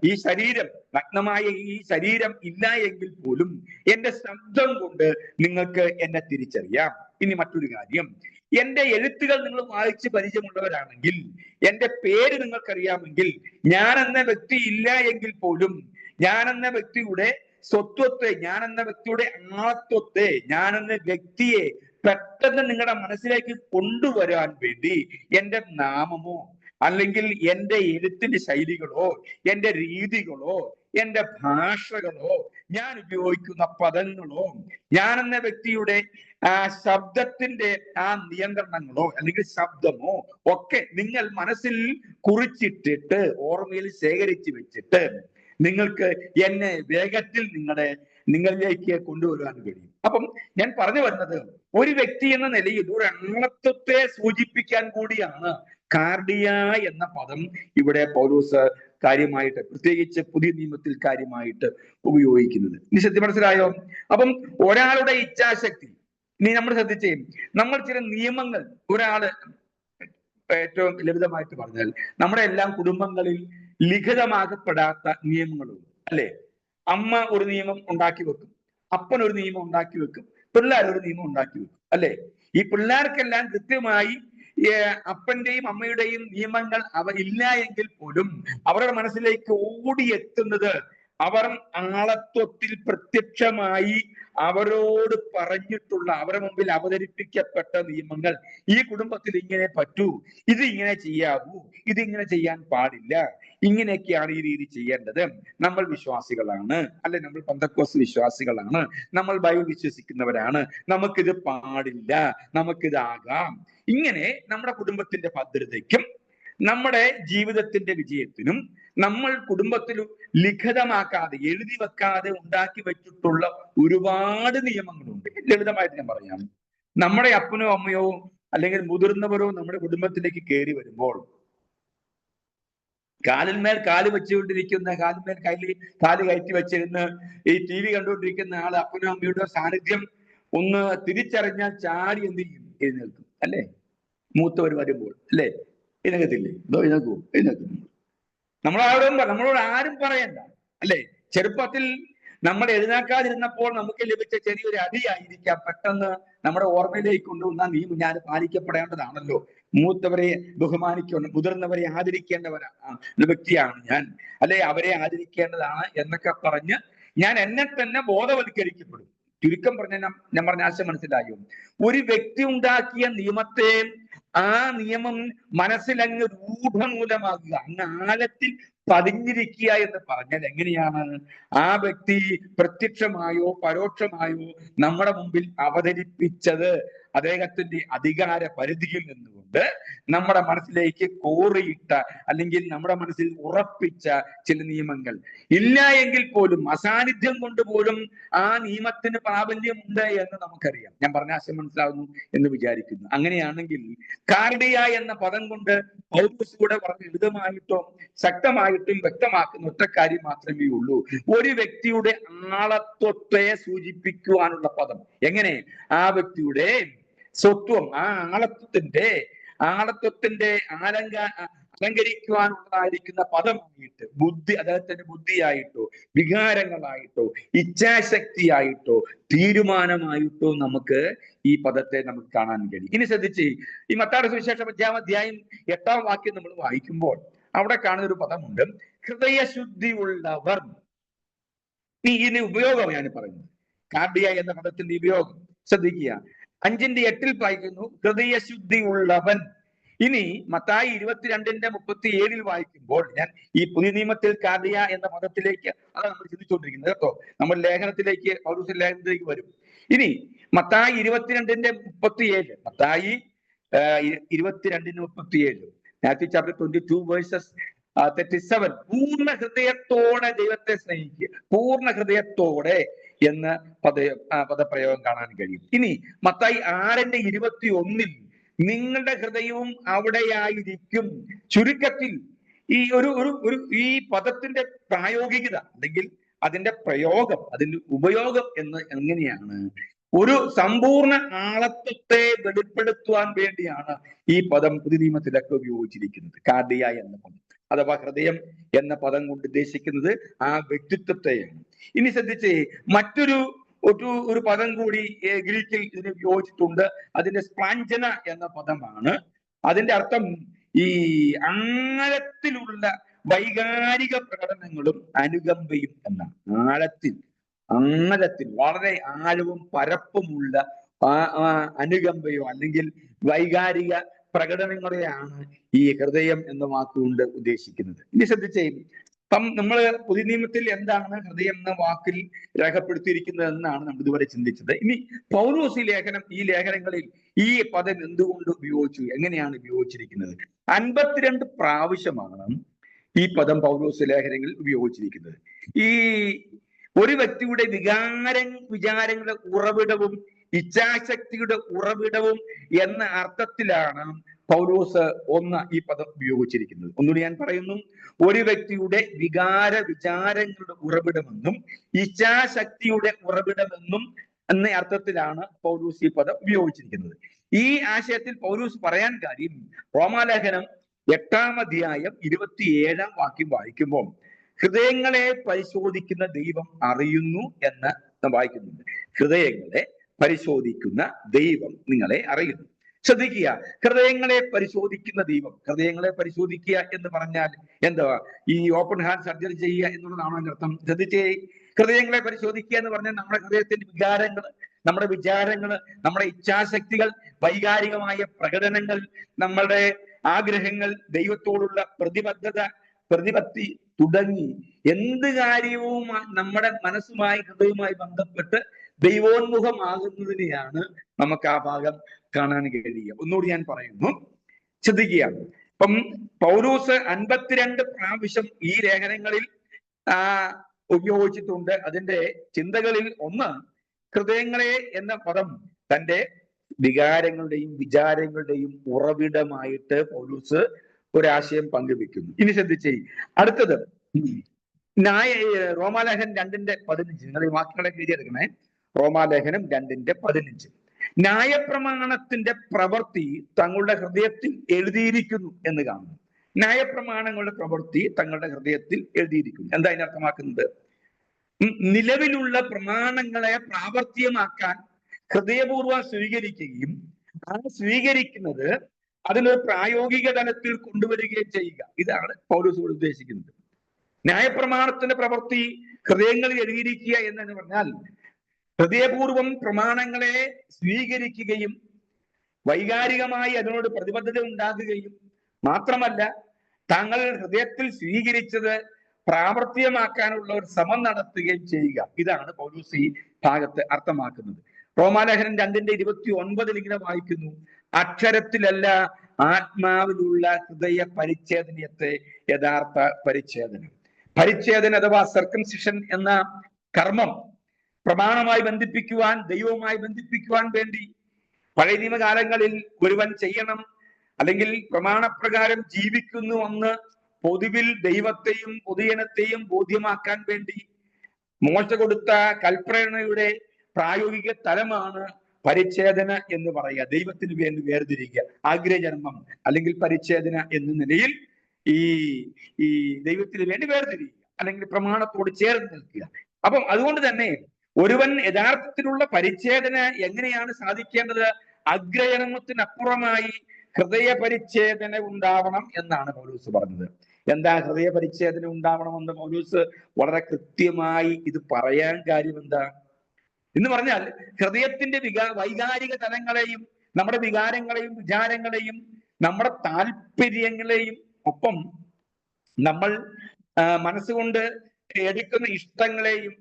ഈ ശരീരം, നഗ്നമായ ഈ ശരീരം ഇല്ല എങ്കിൽ പോലും എന്റെ ശബ്ദം കൊണ്ട് നിങ്ങൾക്ക് എന്നെ തിരിച്ചറിയാം. ഇനി മറ്റൊരു കാര്യം, എന്റെ എഴുത്തുകൾ നിങ്ങൾ വായിച്ച് പരിചയമുള്ളവരാണെങ്കിൽ, എന്റെ പേര് നിങ്ങൾക്കറിയാമെങ്കിൽ, ഞാൻ എന്ന വ്യക്തി ഇല്ല എങ്കിൽ പോലും ഞാൻ എന്ന വ്യക്തിയുടെ സ്വത്വത്തെ, ഞാൻ എന്ന വ്യക്തിയുടെ ആത്വത്തെ, ഞാൻ എന്ന വ്യക്തിയെ പെട്ടെന്ന് നിങ്ങളുടെ മനസ്സിലേക്ക് കൊണ്ടുവരാൻ വേണ്ടി എന്റെ നാമമോ അല്ലെങ്കിൽ എന്റെ എഴുത്തിന്റെ ശൈലികളോ എന്റെ രീതികളോ എന്റെ ഭാഷകളോ ഞാൻ ഉപയോഗിക്കുന്ന പദങ്ങളോ ഞാൻ എന്ന വ്യക്തിയുടെ ശബ്ദത്തിന്റെ നിയന്ത്രണങ്ങളോ അല്ലെങ്കിൽ ശബ്ദമോ ഒക്കെ നിങ്ങൾ മനസ്സിൽ കുറിച്ചിട്ടിട്ട് ഓർമ്മയിൽ ശേഖരിച്ചു വെച്ചിട്ട് നിങ്ങൾക്ക് എന്നെ വേഗത്തിൽ നിങ്ങളിലേക്ക് കൊണ്ടുവരാൻ കഴിയും. അപ്പം ഞാൻ പറഞ്ഞു വരുന്നത്, ഒരു വ്യക്തി എന്ന നിലയിൽ ഒരു ആളത്വത്തെ സൂചിപ്പിക്കാൻ കൂടിയാണ് കാർഡിയ എന്ന പദം ഇവിടെ പൗലോസ് കാര്യമായിട്ട്, പ്രത്യേകിച്ച് പുതിയ നിയമത്തിൽ കാര്യമായിട്ട് ഉപയോഗിക്കുന്നത്. ഇനി സത്യം മനസ്സിലായോ? അപ്പം ഒരാളുടെ ഇച്ഛാശക്തി, ഇനി നമ്മൾ ശ്രദ്ധിച്ചേ, നമ്മൾ ചില നിയമങ്ങൾ, ഒരാള് ഏറ്റവും ലളിതമായിട്ട് പറഞ്ഞാൽ നമ്മുടെ എല്ലാം കുടുംബങ്ങളിൽ ലിഖിതമാകപ്പെടാത്ത നിയമങ്ങളും, അല്ലെ? അമ്മ ഒരു നിയമം ഉണ്ടാക്കി വെക്കും, അപ്പൻ ഒരു നിയമം ഉണ്ടാക്കി വെക്കും, പിള്ളേർ ഒരു നിയമം ഉണ്ടാക്കി വെക്കും, അല്ലെ? ഈ പിള്ളേർക്കെല്ലാം കൃത്യമായി അപ്പന്റെയും അമ്മയുടെയും നിയമങ്ങൾ ഇല്ല എങ്കിൽ പോലും അവരുടെ മനസ്സിലേക്ക് ഓടിയെത്തുന്നത് അവർ ആളത്വത്തിൽ പ്രത്യക്ഷമായി അവരോട് പറഞ്ഞിട്ടുള്ള, അവരുടെ മുമ്പിൽ അവതരിപ്പിക്കപ്പെട്ട നിയമങ്ങൾ. ഈ കുടുംബത്തിൽ ഇങ്ങനെ പറ്റൂ, ഇത് ഇങ്ങനെ ചെയ്യാവൂ, ഇതിങ്ങനെ ചെയ്യാൻ പാടില്ല, ഇങ്ങനെയൊക്കെയാണ് ഈ രീതി ചെയ്യേണ്ടത്, നമ്മൾ വിശ്വാസികളാണ്, അല്ലെ നമ്മൾ പെന്തക്കോസ്ത് വിശ്വാസികളാണ്, നമ്മൾ ബൈബിൾ വിശ്വസിക്കുന്നവരാണ്, നമുക്കിത് പാടില്ല, നമുക്കിതാകാം. ഇങ്ങനെ നമ്മുടെ കുടുംബത്തിന്റെ ഭദ്രതയ്ക്കും നമ്മുടെ ജീവിതത്തിന്റെ വിജയത്തിനും നമ്മൾ കുടുംബത്തിൽ ലിഖിതമാക്കാതെ, എഴുതി വെക്കാതെ ഉണ്ടാക്കി വെച്ചിട്ടുള്ള ഒരുപാട് നിയമങ്ങളുണ്ട്. ലളിതമായിട്ട് ഞാൻ പറയാം, നമ്മുടെ അപ്പനോ അമ്മയോ അല്ലെങ്കിൽ മുതിർന്നവരോ നമ്മുടെ കുടുംബത്തിലേക്ക് കയറി വരുമ്പോൾ കാലിന്മേൽ കാല് വെച്ചുകൊണ്ടിരിക്കുന്ന, കാലിന്മേൽ കാല് കയറ്റി വെച്ചിരുന്ന് ഈ TV കണ്ടുകൊണ്ടിരിക്കുന്ന ആള് അപ്പനോ അമ്മയുടെ സാന്നിധ്യം ഒന്ന് തിരിച്ചറിഞ്ഞാൽ ചാടി എന്ത് ചെയ്യും? എഴുന്നേൽക്കും, അല്ലെ? മൂത്തവർ വരുമ്പോൾ, അല്ലെ? എഴുന്നേൽക്കത്തില്ലേ? എഴുന്നേൽക്കും. നമ്മളോട് ആരും പറയണ്ട, അല്ലെ? ചെറുപ്പത്തിൽ നമ്മൾ എഴുന്നേൽക്കാതിരുന്നപ്പോൾ നമുക്ക് ലഭിച്ച ചെറിയൊരു അടിയായിരിക്കാം പെട്ടെന്ന് നമ്മുടെ ഓർമ്മയിലേക്ക് കൊണ്ടുവന്ന നീ ഞാൻ പാലിക്കപ്പെടേണ്ടതാണല്ലോ, മൂത്തവരെ ബഹുമാനിക്കണം, മുതിർന്നവരെ ആദരിക്കേണ്ടവരാണ് വ്യക്തിയാണ് ഞാൻ, അല്ലെ? അവരെ ആദരിക്കേണ്ടതാണ് എന്നൊക്കെ പറഞ്ഞ് ഞാൻ എന്നെ തന്നെ ബോധവൽക്കരിക്കപ്പെടും. ചുരുക്കം ഞാൻ പറഞ്ഞ ആശയം മനസ്സിലായോ? ഒരു വ്യക്തി ഉണ്ടാക്കിയ നിയമത്തെ, ആ നിയമം മനസ്സിലങ്ങ് രൂഢമൂലമാകുക, അങ്ങ് ആഴത്തിൽ പതിഞ്ഞിരിക്കുക എന്ന് പറഞ്ഞാൽ എങ്ങനെയാണ്? ആ വ്യക്തി പ്രത്യക്ഷമായോ പരോക്ഷമായോ നമ്മുടെ മുമ്പിൽ അവതരിപ്പിച്ചത് അദ്ദേഹത്തിന്റെ അധികാര പരിധിയിൽ നിന്നുകൊണ്ട് നമ്മുടെ മനസ്സിലേക്ക് കോറിയിട്ട അല്ലെങ്കിൽ നമ്മുടെ മനസ്സിൽ ഉറപ്പിച്ച ചില നിയമങ്ങൾ ഇല്ല എങ്കിൽ പോലും അസാന്നിധ്യം കൊണ്ട് പോലും ആ നിയമത്തിന് പ്രാബല്യമുണ്ട് എന്ന് നമുക്കറിയാം. ഞാൻ പറഞ്ഞ ആശയം മനസ്സിലാവുന്നു എന്ന് വിചാരിക്കുന്നു. അങ്ങനെയാണെങ്കിൽ കാർഡിയ എന്ന പദം കൊണ്ട് പൗലോസ് കൂടെ പറഞ്ഞ ലളിതമായിട്ടോ ശക്തമായിട്ടും വ്യക്തമാക്കുന്ന ഒറ്റ കാര്യം മാത്രമേ ഉള്ളൂ, ഒരു വ്യക്തിയുടെ ആളത്വത്തെ സൂചിപ്പിക്കുവാനുള്ള പദം. എങ്ങനെ? ആ വ്യക്തിയുടെ സ്വത്വം, ആ ആളത്വത്തിന്റെ അലങ്കരിക്കുവാനുള്ളതായിരിക്കുന്ന പദമായിട്ട് ബുദ്ധി, അദ്ദേഹത്തിന്റെ ബുദ്ധിയായിട്ടോ വികാരങ്ങളായിട്ടോ ഇച്ഛാശക്തിയായിട്ടോ തീരുമാനമായിട്ടോ നമുക്ക് ഈ പദത്തെ നമുക്ക് കാണാൻ കഴിയും. ഇനി ശ്രദ്ധിച്ച്, ഈ മത്തായിയുടെ സുവിശേഷം 5-ാം അധ്യായം 8-ാം വാക്യം നമ്മൾ വായിക്കുമ്പോൾ അവിടെ കാണുന്ന ഒരു പദമുണ്ട്, ഹൃദയശുദ്ധി ഉള്ളവർ. ഇതിന്റെ ഉപയോഗം ഞാൻ പറയുന്നത്, കാർഡിയ എന്ന പദത്തിന്റെ ഉപയോഗം ശ്രദ്ധിക്കുക. 5:8 വായിക്കുന്നു ഹൃദയശുദ്ധി ഉള്ളവൻ. ഇനി മത്തായി 22:37 വായിക്കുമ്പോൾ, ഞാൻ ഈ പുതിയ നിയമത്തിൽ കാർഡിയ എന്ന പദത്തിലേക്ക് അതാണ് നമ്മൾ ചിന്തിച്ചുകൊണ്ടിരിക്കുന്നത് കേട്ടോ. നമ്മൾ ലേഖനത്തിലേക്ക്, പൗലോസിന്റെ ലേഖനത്തിലേക്ക് വരും. ഇനി Mathai 22:37, Mathai 22:37, Matthew chapter 22 versus 37, പൂർണ്ണ ഹൃദയത്തോടെ ദൈവത്തെ സ്നേഹിക്കുക, പൂർണ്ണ ഹൃദയത്തോടെ എന്ന് പദപ്രയോഗം കാണാൻ കഴിയും. ഇനി മത്തായി 6:21 നിങ്ങളുടെ ഹൃദയവും അവിടെയായിരിക്കും. ചുരുക്കത്തിൽ ഈ ഈ പദത്തിന്റെ പ്രായോഗികത അല്ലെങ്കിൽ അതിന്റെ പ്രയോഗം, അതിന്റെ ഉപയോഗം എങ്ങനെയാണ്? ഒരു സമ്പൂർണ്ണ ആളത്വത്തെ വെളിപ്പെടുത്തുവാൻ വേണ്ടിയാണ് ഈ പദം പുതിയ നിയമത്തിലൊക്കെ ഉപയോഗിച്ചിരിക്കുന്നത്. കാർഡിയ എന്ന പദം അഥവാ ഹൃദയം എന്ന പദം കൊണ്ട് ഉദ്ദേശിക്കുന്നത് ആ വ്യക്തിത്വത്തെയാണ്. ഇനി ശ്രദ്ധിച്ചേ, ഒരു പദം കൂടി ഗ്രീക്കിൽ ഇതിന് ഉപയോഗിച്ചിട്ടുണ്ട്. അതിന്റെ സ്പ്ലാഞ്ചന എന്ന പദമാണ്. അതിന്റെ അർത്ഥം ഈ ആഴത്തിലുള്ള വൈകാരിക പ്രകടനങ്ങളും അനുകമ്പയും എന്നാണ്. ആഴത്തിൽ വളരെ ആഴവും പരപ്പുമുള്ള അനുകമ്പയോ അല്ലെങ്കിൽ വൈകാരിക പ്രകടനങ്ങളെയാണ് ഈ ഹൃദയം എന്ന വാക്കുകൊണ്ട് ഉദ്ദേശിക്കുന്നത്. ഇനി ശ്രദ്ധിച്ചേ, നമ്മൾ പുതിയ നിയമത്തിൽ എന്താണ് ഹൃദയം എന്ന വാക്കിൽ രേഖപ്പെടുത്തിയിരിക്കുന്നത് എന്നാണ് നമ്മൾ ഇതുവരെ ചിന്തിച്ചത്. ഇനി പൗലോസ് ഈ ലേഖനങ്ങളിൽ ഈ പദം എന്തുകൊണ്ട് ഉപയോഗിച്ചു, എങ്ങനെയാണ് ഉപയോഗിച്ചിരിക്കുന്നത്? 52 പ്രാവശ്യമാണ് ഈ പദം പൗലോസ് ലേഖനങ്ങളിൽ ഉപയോഗിച്ചിരിക്കുന്നത്. ഈ ഒരു വ്യക്തിയുടെ വിചാരങ്ങളുടെ ഉറവിടവും ഇച്ഛാശക്തിയുടെ ഉറവിടവും എന്ന അർത്ഥത്തിലാണ് പൗലോസ് ഈ പദം ഉപയോഗിച്ചിരിക്കുന്നത്. ഒന്നുകൂടി ഞാൻ പറയുന്നു, ഒരു വ്യക്തിയുടെ വിചാരങ്ങളുടെ ഉറവിടമെന്നും ഇച്ഛാശക്തിയുടെ ഉറവിടമെന്നും എന്ന അർത്ഥത്തിലാണ് പൗലോസ് ഈ പദം ഉപയോഗിച്ചിരിക്കുന്നത്. ഈ ആശയത്തിൽ പൗലോസ് പറയാൻ കാര്യം, റോമാലേഖനം 8-ാം അധ്യായം 27-ാം വാക്യം വായിക്കുമ്പോൾ ഹൃദയങ്ങളെ പരിശോധിക്കുന്ന ദൈവം അറിയുന്നു എന്ന് വായിക്കുന്നുണ്ട്. ഹൃദയങ്ങളെ പരിശോധിക്കുന്ന ദൈവം നിങ്ങളെ അറിയുന്നു. ശ്രദ്ധിക്കുക, ഹൃദയങ്ങളെ പരിശോധിക്കുന്ന ദൈവം. ഹൃദയങ്ങളെ പരിശോധിക്കുക എന്ന് പറഞ്ഞാൽ എന്താ? ഈ ഓപ്പൺ ഹാർട്ട് സർജറി ചെയ്യുക എന്നുള്ളതാണോ അതിന്റെ അർത്ഥം? ശ്രദ്ധിച്ചേ, ഹൃദയങ്ങളെ പരിശോധിക്കുക എന്ന് പറഞ്ഞാൽ നമ്മുടെ ഹൃദയത്തിന്റെ വികാരങ്ങൾ, നമ്മുടെ വിചാരങ്ങൾ, നമ്മുടെ ഇച്ഛാശക്തികൾ, വൈകാരികമായ പ്രകടനങ്ങൾ, നമ്മളുടെ ആഗ്രഹങ്ങൾ, ദൈവത്തോടുള്ള പ്രതിപത്തി തുടങ്ങി എന്ത് കാര്യവും നമ്മുടെ മനസ്സുമായി ഹൃദയവുമായി ബന്ധപ്പെട്ട് ദൈവോന്മുഖമാകുന്നതിനെയാണ് നമുക്ക് ആ ഭാഗം കാണാൻ കഴിയുക. ഒന്നുകൂടി ഞാൻ പറയുന്നു, ശ്രദ്ധിക്കുക. ഇപ്പം പൗലോസ് 52 പ്രാവശ്യം ഈ ലേഖനങ്ങളിൽ ഉപയോഗിച്ചിട്ടുണ്ട്. അതിന്റെ ചിന്തകളിൽ ഒന്ന്, ഹൃദയങ്ങളെ എന്ന പദം തന്റെ വികാരങ്ങളുടെയും വിചാരങ്ങളുടെയും ഉറവിടമായിട്ട് പൗലോസ് ഒരാശയം പങ്കുവെക്കുന്നു. ഇനി ശ്രദ്ധിച്ചേ, അടുത്തത് റോമാലേഖനം 2:15. നിങ്ങൾ ഈ വാക്കുകളെ എഴുതിയെടുക്കണേ. റോമാലേഖനം 2:15, ന്യായപ്രമാണത്തിന്റെ പ്രവൃത്തി തങ്ങളുടെ ഹൃദയത്തിൽ എഴുതിയിരിക്കുന്നു എന്ന് കാണുന്നു. ന്യായപ്രമാണങ്ങളുടെ പ്രവൃത്തി തങ്ങളുടെ ഹൃദയത്തിൽ എഴുതിയിരിക്കുന്നു. എന്താ അതിനർത്ഥമാക്കുന്നത്? നിലവിലുള്ള പ്രമാണങ്ങളെ പ്രാവർത്തികമാക്കാൻ ഹൃദയപൂർവ്വം സ്വീകരിക്കുകയും ആ സ്വീകരിക്കുന്നത് അതിനൊരു പ്രായോഗിക തലത്തിൽ കൊണ്ടുവരികയും ചെയ്യുക. ഇതാണ് പൗലോസ് ഉദ്ദേശിക്കുന്നത്. ന്യായപ്രമാണത്തിന്റെ പ്രവൃത്തി ഹൃദയങ്ങളിൽ എഴുതിയിരിക്കുക എന്ന് പറഞ്ഞാൽ ഹൃദയപൂർവം പ്രമാണങ്ങളെ സ്വീകരിക്കുകയും വൈകാരികമായി അതിനോട് പ്രതിബദ്ധത ഉണ്ടാകുകയും മാത്രമല്ല താങ്കൾ ഹൃദയത്തിൽ സ്വീകരിച്ചത് പ്രാവർത്തികമാക്കാനുള്ള ഒരു ശ്രമം നടത്തുകയും ചെയ്യുക. ഇതാണ് പൗലോസ് ഈ ഭാഗത്ത് അർത്ഥമാക്കുന്നത്. റോമാലേഖനം 2:29 ഇങ്ങനെ വായിക്കുന്നു, അക്ഷരത്തിലല്ല ആത്മാവിലുള്ള ഹൃദയ പരിച്ഛേദനത്തെ യഥാർത്ഥ പരിച്ഛേദന അഥവാ സർക്കംസിഷൻ എന്ന കർമ്മം പ്രമാണമായി ബന്ധിപ്പിക്കുവാൻ, ദൈവവുമായി ബന്ധിപ്പിക്കുവാൻ വേണ്ടി പഴയ നിയമകാലങ്ങളിൽ ഒരുവൻ ചെയ്യണം, അല്ലെങ്കിൽ പ്രമാണപ്രകാരം ജീവിക്കുന്നു എന്ന് പൊതുവിൽ ദൈവത്തെയും പൊതുജനത്തെയും ബോധ്യമാക്കാൻ വേണ്ടി മോശ കൊടുത്ത കൽപ്പനയുടെ പ്രായോഗിക തലമാണ് പരിച്ഛേദന എന്ന് പറയുക. ദൈവത്തിന് വേണ്ടി വേർതിരിക്കുക, ആഗ്രഹജന്മം അല്ലെങ്കിൽ പരിച്ഛേദന എന്ന നിലയിൽ ഈ ദൈവത്തിന് വേണ്ടി വേർതിരിക്കുക അല്ലെങ്കിൽ പ്രമാണത്തോട് ചേർന്ന് നിൽക്കുക. അപ്പം അതുകൊണ്ട് തന്നെ ഒരുവൻ യഥാർത്ഥത്തിലുള്ള പരിച്ഛേദന എങ്ങനെയാണ് സാധിക്കേണ്ടത്? അഗ്രജന്മത്തിനപ്പുറമായി ഹൃദയ പരിച്ഛേദന ഉണ്ടാവണം എന്നാണ് പൗലോസ് പറഞ്ഞത്. എന്താ ഹൃദയ പരിച്ഛേദന ഉണ്ടാവണമെന്ന് പൗലോസ് വളരെ കൃത്യമായി ഇത് പറയാൻ കാര്യം എന്താ എന്ന് പറഞ്ഞാൽ, ഹൃദയത്തിന്റെ വൈകാരിക തലങ്ങളെയും നമ്മുടെ വികാരങ്ങളെയും വിചാരങ്ങളെയും നമ്മുടെ താല്പര്യങ്ങളെയും ഒപ്പം നമ്മൾ മനസ്സുകൊണ്ട് എടുക്കുന്ന ഇഷ്ടങ്ങളെയും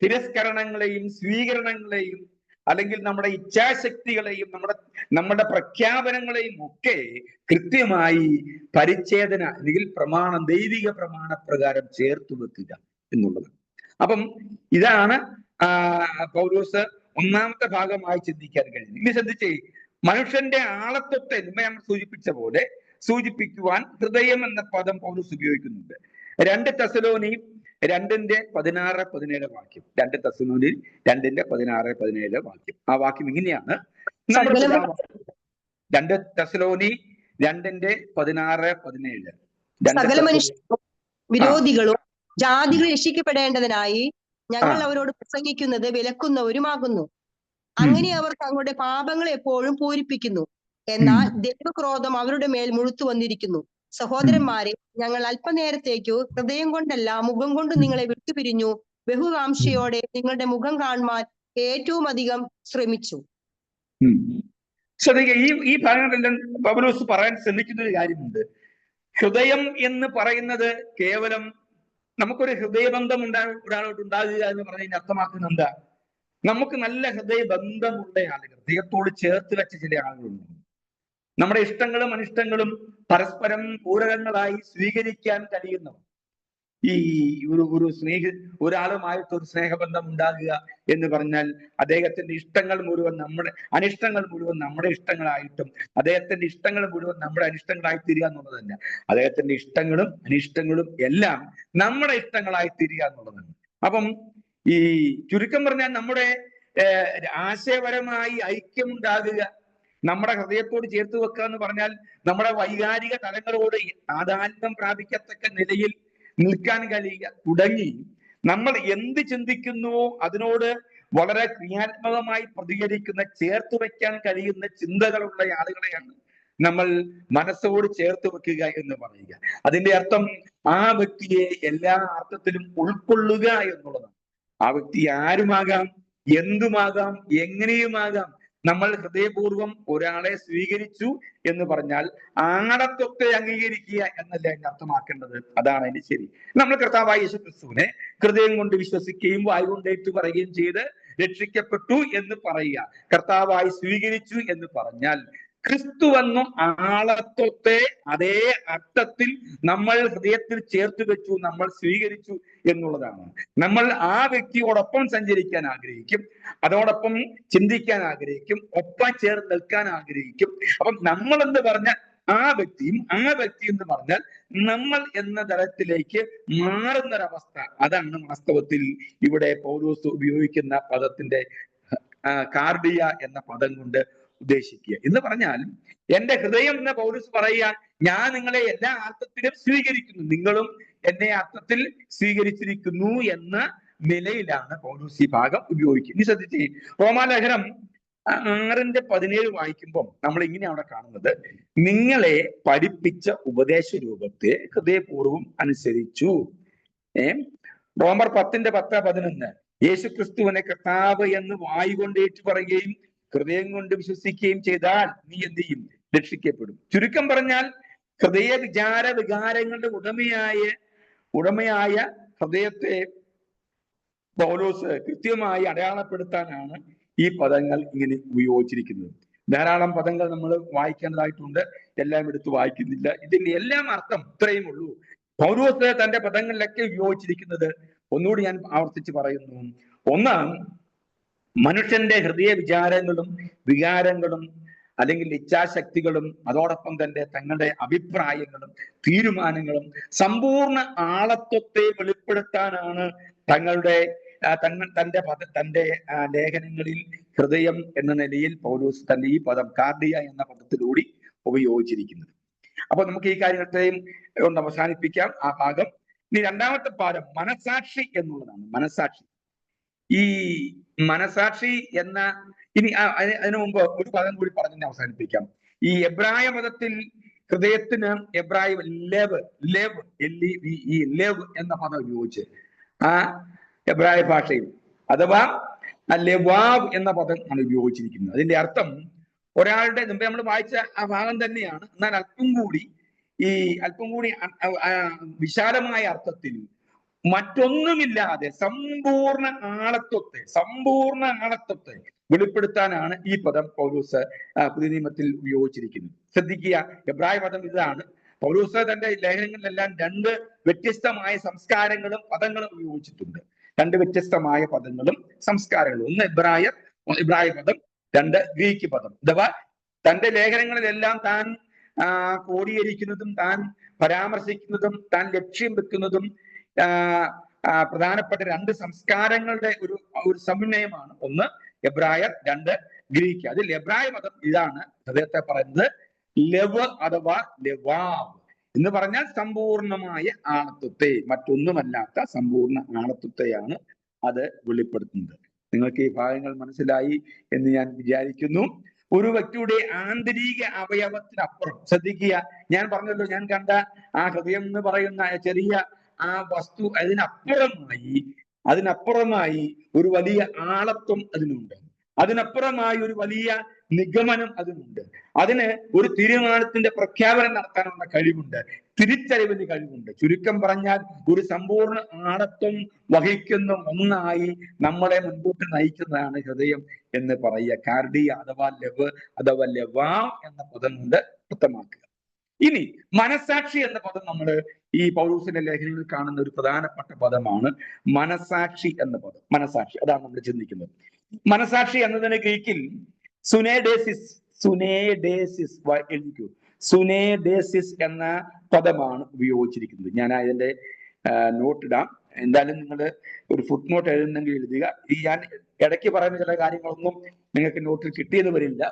തിരസ്കരണങ്ങളെയും സ്വീകരണങ്ങളെയും അല്ലെങ്കിൽ നമ്മുടെ ഇച്ഛാശക്തികളെയും നമ്മുടെ പ്രഖ്യാപനങ്ങളെയും ഒക്കെ കൃത്യമായി പരിച്ഛേദന അല്ലെങ്കിൽ ദൈവിക പ്രമാണപ്രകാരം ചേർത്ത് വെക്കുക എന്നുള്ളത്. അപ്പം ഇതാണ് പൗലോസ് ഒന്നാമത്തെ ഭാഗമായി ചിന്തിക്കാൻ കഴിയുന്നത്. ഇനി ശ്രദ്ധിച്ചേ, മനുഷ്യന്റെ ആളത്വത്തെ ഞാൻ സൂചിപ്പിച്ച പോലെ സൂചിപ്പിക്കുവാൻ ഹൃദയം എന്ന പദം പൗലോസ് ഉപയോഗിക്കുന്നുണ്ട്. 2 തെസ്സലോനി 2:16-17 വാക്യം. 2 തെസ്സലോനി 2:16-17 വാക്യം. ആ വാക്യം ഇങ്ങനെയാണ്. 2 തെസ്സലോനി 2:16-17. സകല മനുഷ്യരും വിരോധികളും ജാതികൾ രക്ഷിക്കപ്പെടേണ്ടതിനായി ഞങ്ങൾ അവരോട് പ്രസംഗിക്കുന്നത് വിലക്കുന്നവരുമാകുന്നു. അങ്ങനെ അവർ തങ്ങളുടെ പാപങ്ങൾ എപ്പോഴും പൂരിപ്പിക്കുന്നു. എന്നാൽ ദൈവക്രോധം അവരുടെ മേൽ മുഴുത്തു വന്നിരിക്കുന്നു. സഹോദരന്മാരെ, ഞങ്ങൾ അല്പനേരത്തേക്കു ഹൃദയം കൊണ്ടല്ല മുഖം കൊണ്ട് നിങ്ങളെ വിട്ടുപിരിഞ്ഞു ബഹുകാംക്ഷയോടെ നിങ്ങളുടെ മുഖം കാണുവാൻ ഏറ്റവും അധികം ശ്രമിച്ചു. ഈ ഭാഗങ്ങളെല്ലാം പൗലോസ് പറയാൻ ശ്രമിക്കുന്ന ഒരു കാര്യമുണ്ട്. ഹൃദയം എന്ന് പറയുന്നത് കേവലം നമുക്കൊരു ഹൃദയബന്ധം ഒരാളോട് ഉണ്ടാകുക എന്ന് പറഞ്ഞതിന് അർത്ഥമാക്കുന്നത് എന്താ? നമുക്ക് നല്ല ഹൃദയബന്ധമുള്ള ആളുകൾ, ഹൃദയത്തോട് ചേർത്ത് വെച്ച ചില ആളുകളുണ്ട്. നമ്മുടെ ഇഷ്ടങ്ങളും അനിഷ്ടങ്ങളും പരസ്പരം പൂരകങ്ങളായി സ്വീകരിക്കാൻ കഴിയുന്നവർ. ഈ ഒരാളുമായിട്ട് ഒരു സ്നേഹബന്ധം ഉണ്ടാകുക എന്ന് പറഞ്ഞാൽ അദ്ദേഹത്തിന്റെ ഇഷ്ടങ്ങൾ മുഴുവൻ അനിഷ്ടങ്ങൾ മുഴുവൻ നമ്മുടെ ഇഷ്ടങ്ങളായിട്ടും അദ്ദേഹത്തിന്റെ ഇഷ്ടങ്ങൾ മുഴുവൻ നമ്മുടെ അനിഷ്ടങ്ങളായി തീരുക എന്നുള്ളതല്ല. അദ്ദേഹത്തിന്റെ ഇഷ്ടങ്ങളും അനിഷ്ടങ്ങളും എല്ലാം നമ്മുടെ ഇഷ്ടങ്ങളായി തീരുക എന്നുള്ളതാണ്. അപ്പം ഈ ചുരുക്കം പറഞ്ഞാൽ നമ്മുടെ ആശയപരമായി ഐക്യമുണ്ടാകുക, നമ്മുടെ ഹൃദയത്തോട് ചേർത്ത് വെക്കുക എന്ന് പറഞ്ഞാൽ നമ്മുടെ വൈകാരിക തലങ്ങളോട് താതാത്മ്യം പ്രാപിക്കത്തക്ക നിലയിൽ നിൽക്കാൻ കഴിയുക തുടങ്ങി നമ്മൾ എന്ത് ചിന്തിക്കുന്നുവോ അതിനോട് വളരെ ക്രിയാത്മകമായി പ്രതികരിക്കുന്ന, ചേർത്ത് വെക്കാൻ കഴിയുന്ന ചിന്തകളുള്ള ആളുകളെയാണ് നമ്മൾ മനസ്സോട് ചേർത്ത് വെക്കുക എന്ന് പറയുക. അതിന്റെ അർത്ഥം ആ വ്യക്തിയെ എല്ലാ അർത്ഥത്തിലും ഉൾക്കൊള്ളുക എന്നുള്ളതാണ്. ആ വ്യക്തി ആരുമാകാം, എന്തുമാകാം, എങ്ങനെയുമാകാം. നമ്മൾ ഹൃദയപൂർവ്വം ഒരാളെ സ്വീകരിച്ചു എന്ന് പറഞ്ഞാൽ ആളത്വത്തെ അംഗീകരിക്കുക എന്നല്ല അതിന് അർത്ഥമാക്കേണ്ടത്. അതാണ് അതിന് ശരി. നമ്മൾ കർത്താവായ യേശുക്രിസ്തുവിനെ ഹൃദയം കൊണ്ട് വിശ്വസിക്കുകയും വായുകൊണ്ട് ഏറ്റുപറയുകയും ചെയ്ത് രക്ഷിക്കപ്പെട്ടു എന്ന് പറയുക, കർത്താവായി സ്വീകരിച്ചു എന്ന് പറഞ്ഞാൽ ക്രിസ്തുവെന്നും ആളത്വത്തെ അതേ അർത്ഥത്തിൽ നമ്മൾ ഹൃദയത്തിൽ ചേർത്ത് വെച്ചു, നമ്മൾ സ്വീകരിച്ചു എന്നുള്ളതാണ്. നമ്മൾ ആ വ്യക്തിയോടൊപ്പം സഞ്ചരിക്കാൻ ആഗ്രഹിക്കും, അതോടൊപ്പം ചിന്തിക്കാൻ ആഗ്രഹിക്കും, ഒപ്പം ചേർന്ന് നിൽക്കാൻ ആഗ്രഹിക്കും. അപ്പം നമ്മൾ എന്ന് പറഞ്ഞാൽ ആ വ്യക്തിയും ആ വ്യക്തി എന്ന് പറഞ്ഞാൽ നമ്മൾ എന്ന തലത്തിലേക്ക് മാറുന്നൊരവസ്ഥ. അതാണ് വാസ്തവത്തിൽ ഇവിടെ പൗലോസ് ഉപയോഗിക്കുന്ന പദത്തിന്റെ കാർഡിയ എന്ന പദം കൊണ്ട് ഉദ്ദേശിക്കുക എന്ന് പറഞ്ഞാൽ, എന്റെ ഹൃദയം എന്ന പൗലോസ് പറയുക, ഞാൻ നിങ്ങളെ എല്ലാ അർത്ഥത്തിലും സ്വീകരിക്കുന്നു, നിങ്ങളും എന്നെ അർത്ഥത്തിൽ സ്വീകരിച്ചിരിക്കുന്നു എന്ന നിലയിലാണ് പൗലോസ് ഈ ഭാഗം ഉപയോഗിക്കുക. ഇനി ശ്രദ്ധിച്ചേ, റോമാലേഖനം 6:17 വായിക്കുമ്പോൾ നമ്മൾ ഇങ്ങനെ അവിടെ കാണുന്നത്, നിങ്ങളെ പഠിപ്പിച്ച ഉപദേശ രൂപത്തെ ഹൃദയപൂർവ്വം അനുസരിച്ചു. റോമർ 10:10-11 യേശുക്രിസ്തുവിനെ കർത്താവ് എന്ന് വായു കൊണ്ട് ഏറ്റുപറയുകയും ഹൃദയം കൊണ്ട് വിശ്വസിക്കുകയും ചെയ്താൽ നീ എന്ത് ചെയ്യും? രക്ഷിക്കപ്പെടും. ചുരുക്കം പറഞ്ഞാൽ ഹൃദയ വികാരങ്ങളുടെ ഉടമയായ ഹൃദയത്തെ പൗലോസ് കൃത്യമായി അടയാളപ്പെടുത്താനാണ് ഈ പദങ്ങൾ ഇങ്ങനെ ഉപയോഗിച്ചിരിക്കുന്നത്. ധാരാളം പദങ്ങൾ നമ്മൾ വായിക്കേണ്ടതായിട്ടുണ്ട്, എല്ലാം എടുത്ത് വായിക്കുന്നില്ല. ഇതിന്റെ എല്ലാം അർത്ഥം ഇത്രയും ഉള്ളൂ. പൗലോസ് തന്റെ പദങ്ങളിലൊക്കെ ഉപയോഗിച്ചിരിക്കുന്നത് ഒന്നുകൂടി ഞാൻ ആവർത്തിച്ച് പറയുന്നു. ഒന്ന്, മനുഷ്യന്റെ ഹൃദയ വികാരങ്ങളും അല്ലെങ്കിൽ ഇച്ഛാശക്തികളും അതോടൊപ്പം തന്നെ തങ്ങളുടെ അഭിപ്രായങ്ങളും തീരുമാനങ്ങളും സമ്പൂർണ്ണ ആളത്വത്തെ വെളിപ്പെടുത്താനാണ് തന്റെ ലേഖനങ്ങളിൽ ഹൃദയം എന്ന നിലയിൽ പൗലോസ് തന്റെ ഈ പദം കാർഡിയ എന്ന പദത്തിലൂടെ ഉപയോഗിച്ചിരിക്കുന്നത്. അപ്പൊ നമുക്ക് ഈ കാര്യത്തെയും കൊണ്ട് അവസാനിപ്പിക്കാം ആ ഭാഗം. ഇനി രണ്ടാമത്തെ പാഠം മനസാക്ഷി എന്നുള്ളതാണ്. മനസാക്ഷി, ഈ മനസാക്ഷി എന്ന, ഇനി അതിനു മുമ്പ് ഒരു പദം കൂടി പറഞ്ഞ് അവസാനിപ്പിക്കാം. ഈ എബ്രായ പദത്തിൽ ഹൃദയത്തിന് എബ്രായ ലെവ് ലെവ് LEVE ലെവ് എന്ന പദം ഉപയോഗിച്ച് ആ എബ്രായ ഭാഷയിൽ, അഥവാ ലെവാവ് എന്ന പദം ആണ് ഉപയോഗിച്ചിരിക്കുന്നത്. അതിന്റെ അർത്ഥം ഒരാളുടെ മുമ്പ് നമ്മൾ വായിച്ച ആ ഭാഗം തന്നെയാണ്, എന്നാൽ അല്പം കൂടി വിശാലമായ അർത്ഥത്തിൽ മറ്റൊന്നുമില്ലാതെ സമ്പൂർണ്ണ ആളത്വത്തെ വെളിപ്പെടുത്താനാണ് ഈ പദം പൗലോസ് പുതിയ നിയമത്തിൽ ഉപയോഗിച്ചിരിക്കുന്നത്. ശ്രദ്ധിക്കുക, എബ്രായ പദം ഇതാണ്. പൗലോസ് തന്റെ ലേഖനങ്ങളിലെല്ലാം രണ്ട് വ്യത്യസ്തമായ സംസ്കാരങ്ങളും പദങ്ങളും ഉപയോഗിച്ചിട്ടുണ്ട്. രണ്ട് വ്യത്യസ്തമായ പദങ്ങളും സംസ്കാരങ്ങളും, ഒന്ന് എബ്രായ പദം, രണ്ട് ഗ്രീക്ക് പദം. അഥവാ തന്റെ ലേഖനങ്ങളിലെല്ലാം താൻ ക്രോഡീകരിക്കുന്നതും താൻ പരാമർശിക്കുന്നതും താൻ ലക്ഷ്യം വെക്കുന്നതും പ്രധാനപ്പെട്ട രണ്ട് സംസ്കാരങ്ങളുടെ ഒരു സമന്വയമാണ്. ഒന്ന് എബ്രായർ, രണ്ട് ഗ്രീക്ക്. അതിൽ എബ്രായ പദം ഇതാണ് ഹൃദയത്തെ പറയുന്നത് ലെവ് അഥവാ ലെവാവ് എന്ന് പറഞ്ഞാൽ സമ്പൂർണമായ ആണത്വത്തെ, മറ്റൊന്നുമല്ലാത്ത സമ്പൂർണ്ണ ആണത്വത്തെയാണ് അത് വെളിപ്പെടുത്തുന്നത്. നിങ്ങൾക്ക് ഈ ഭാഗങ്ങൾ മനസ്സിലായി എന്ന് ഞാൻ വിചാരിക്കുന്നു. ഒരു വ്യക്തിയുടെ ആന്തരിക അവയവത്തിനപ്പുറം, ശ്രദ്ധിക്കുക, ഞാൻ പറഞ്ഞല്ലോ, ഞാൻ കണ്ട ആ ഹൃദയം എന്ന് പറയുന്ന ചെറിയ ആ വസ്തു, അതിനപ്പുറമായി ഒരു വലിയ ആളത്വം അതിനുണ്ട്. അതിനപ്പുറമായി ഒരു വലിയ നിഗമനം അതിനുണ്ട്. അതിന് ഒരു തീരുമാനത്തിന്റെ പ്രഖ്യാപനം നടത്താനുള്ള കഴിവുണ്ട്, തിരിച്ചറിവിന് കഴിവുണ്ട്. ചുരുക്കം പറഞ്ഞാൽ ഒരു സമ്പൂർണ്ണ ആളത്വം വഹിക്കുന്ന ഒന്നായി നമ്മളെ മുൻപോട്ട് നയിക്കുന്നതാണ് ഹൃദയം എന്ന് പറയുക. കാർഡിയ അഥവാ ലെവാ എന്ന പദം കൊണ്ട് അർത്ഥമാക്കുക. ഇനി മനസാക്ഷി എന്ന പദം നമ്മൾ ഈ പൗലോസിന്റെ ലേഖനങ്ങളിൽ കാണുന്ന ഒരു പ്രധാനപ്പെട്ട പദമാണ്. മനസാക്ഷി എന്ന പദം, മനസാക്ഷി, അതാണ് നമ്മൾ ചിന്തിക്കുന്നത്. മനസാക്ഷി എന്നതിന് ഗ്രീക്കിൽ സുനേഡേസിസ് എന്ന പദമാണ് ഉപയോഗിച്ചിരിക്കുന്നത്. ഞാൻ അതിന്റെ നോട്ട് ഇടാം. എന്തായാലും നിങ്ങൾ ഒരു ഫുട് നോട്ട് എഴുതുന്നെങ്കിൽ എഴുതുക. ഈ ഞാൻ ഇടയ്ക്ക് പറയുന്ന ചില കാര്യങ്ങളൊന്നും നിങ്ങൾക്ക് നോട്ടിൽ കിട്ടിയത് വരില്ല,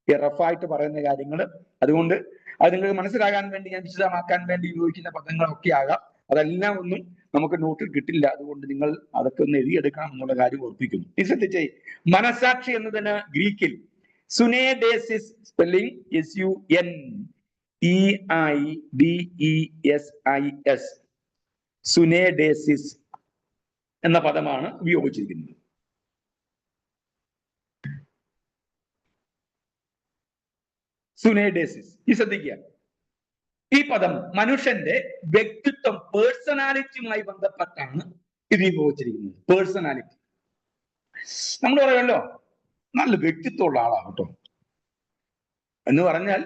റഫായിട്ട് പറയുന്ന കാര്യങ്ങൾ. അതുകൊണ്ട് അത് നിങ്ങൾക്ക് മനസ്സിലാകാൻ വേണ്ടി ഞാൻ വിശദമാക്കാൻ വേണ്ടി ഉപയോഗിക്കുന്ന പദങ്ങളൊക്കെ ആകാം. അതെല്ലാം ഒന്നും നമുക്ക് നോട്ടിൽ കിട്ടില്ല. അതുകൊണ്ട് നിങ്ങൾ അതൊക്കെ ഒന്ന് എഴുതിയെടുക്കണം എന്നുള്ള കാര്യം ഓർപ്പിക്കുന്നു. ശ്രദ്ധിച്ചേ, മനസാക്ഷി എന്നതിന് ഗ്രീക്കിൽ സുനേഡേസിസ്, സ്പെല്ലിംഗ് SUNEIDESIS, സുനേഡേസിസ് എന്ന പദമാണ് ഉപയോഗിച്ചിരിക്കുന്നത്. സുനേഡേസിസ്, ഈ ശ്രദ്ധിക്കുക, ഈ പദം മനുഷ്യന്റെ വ്യക്തിത്വം, പേഴ്സണാലിറ്റിയുമായി ബന്ധപ്പെട്ടാണ് ഇത് ഉപയോഗിച്ചിരിക്കുന്നത്. പേഴ്സണാലിറ്റി, നമ്മൾ പറയുമല്ലോ നല്ല വ്യക്തിത്വമുള്ള ആളാണ് എന്ന് പറഞ്ഞാൽ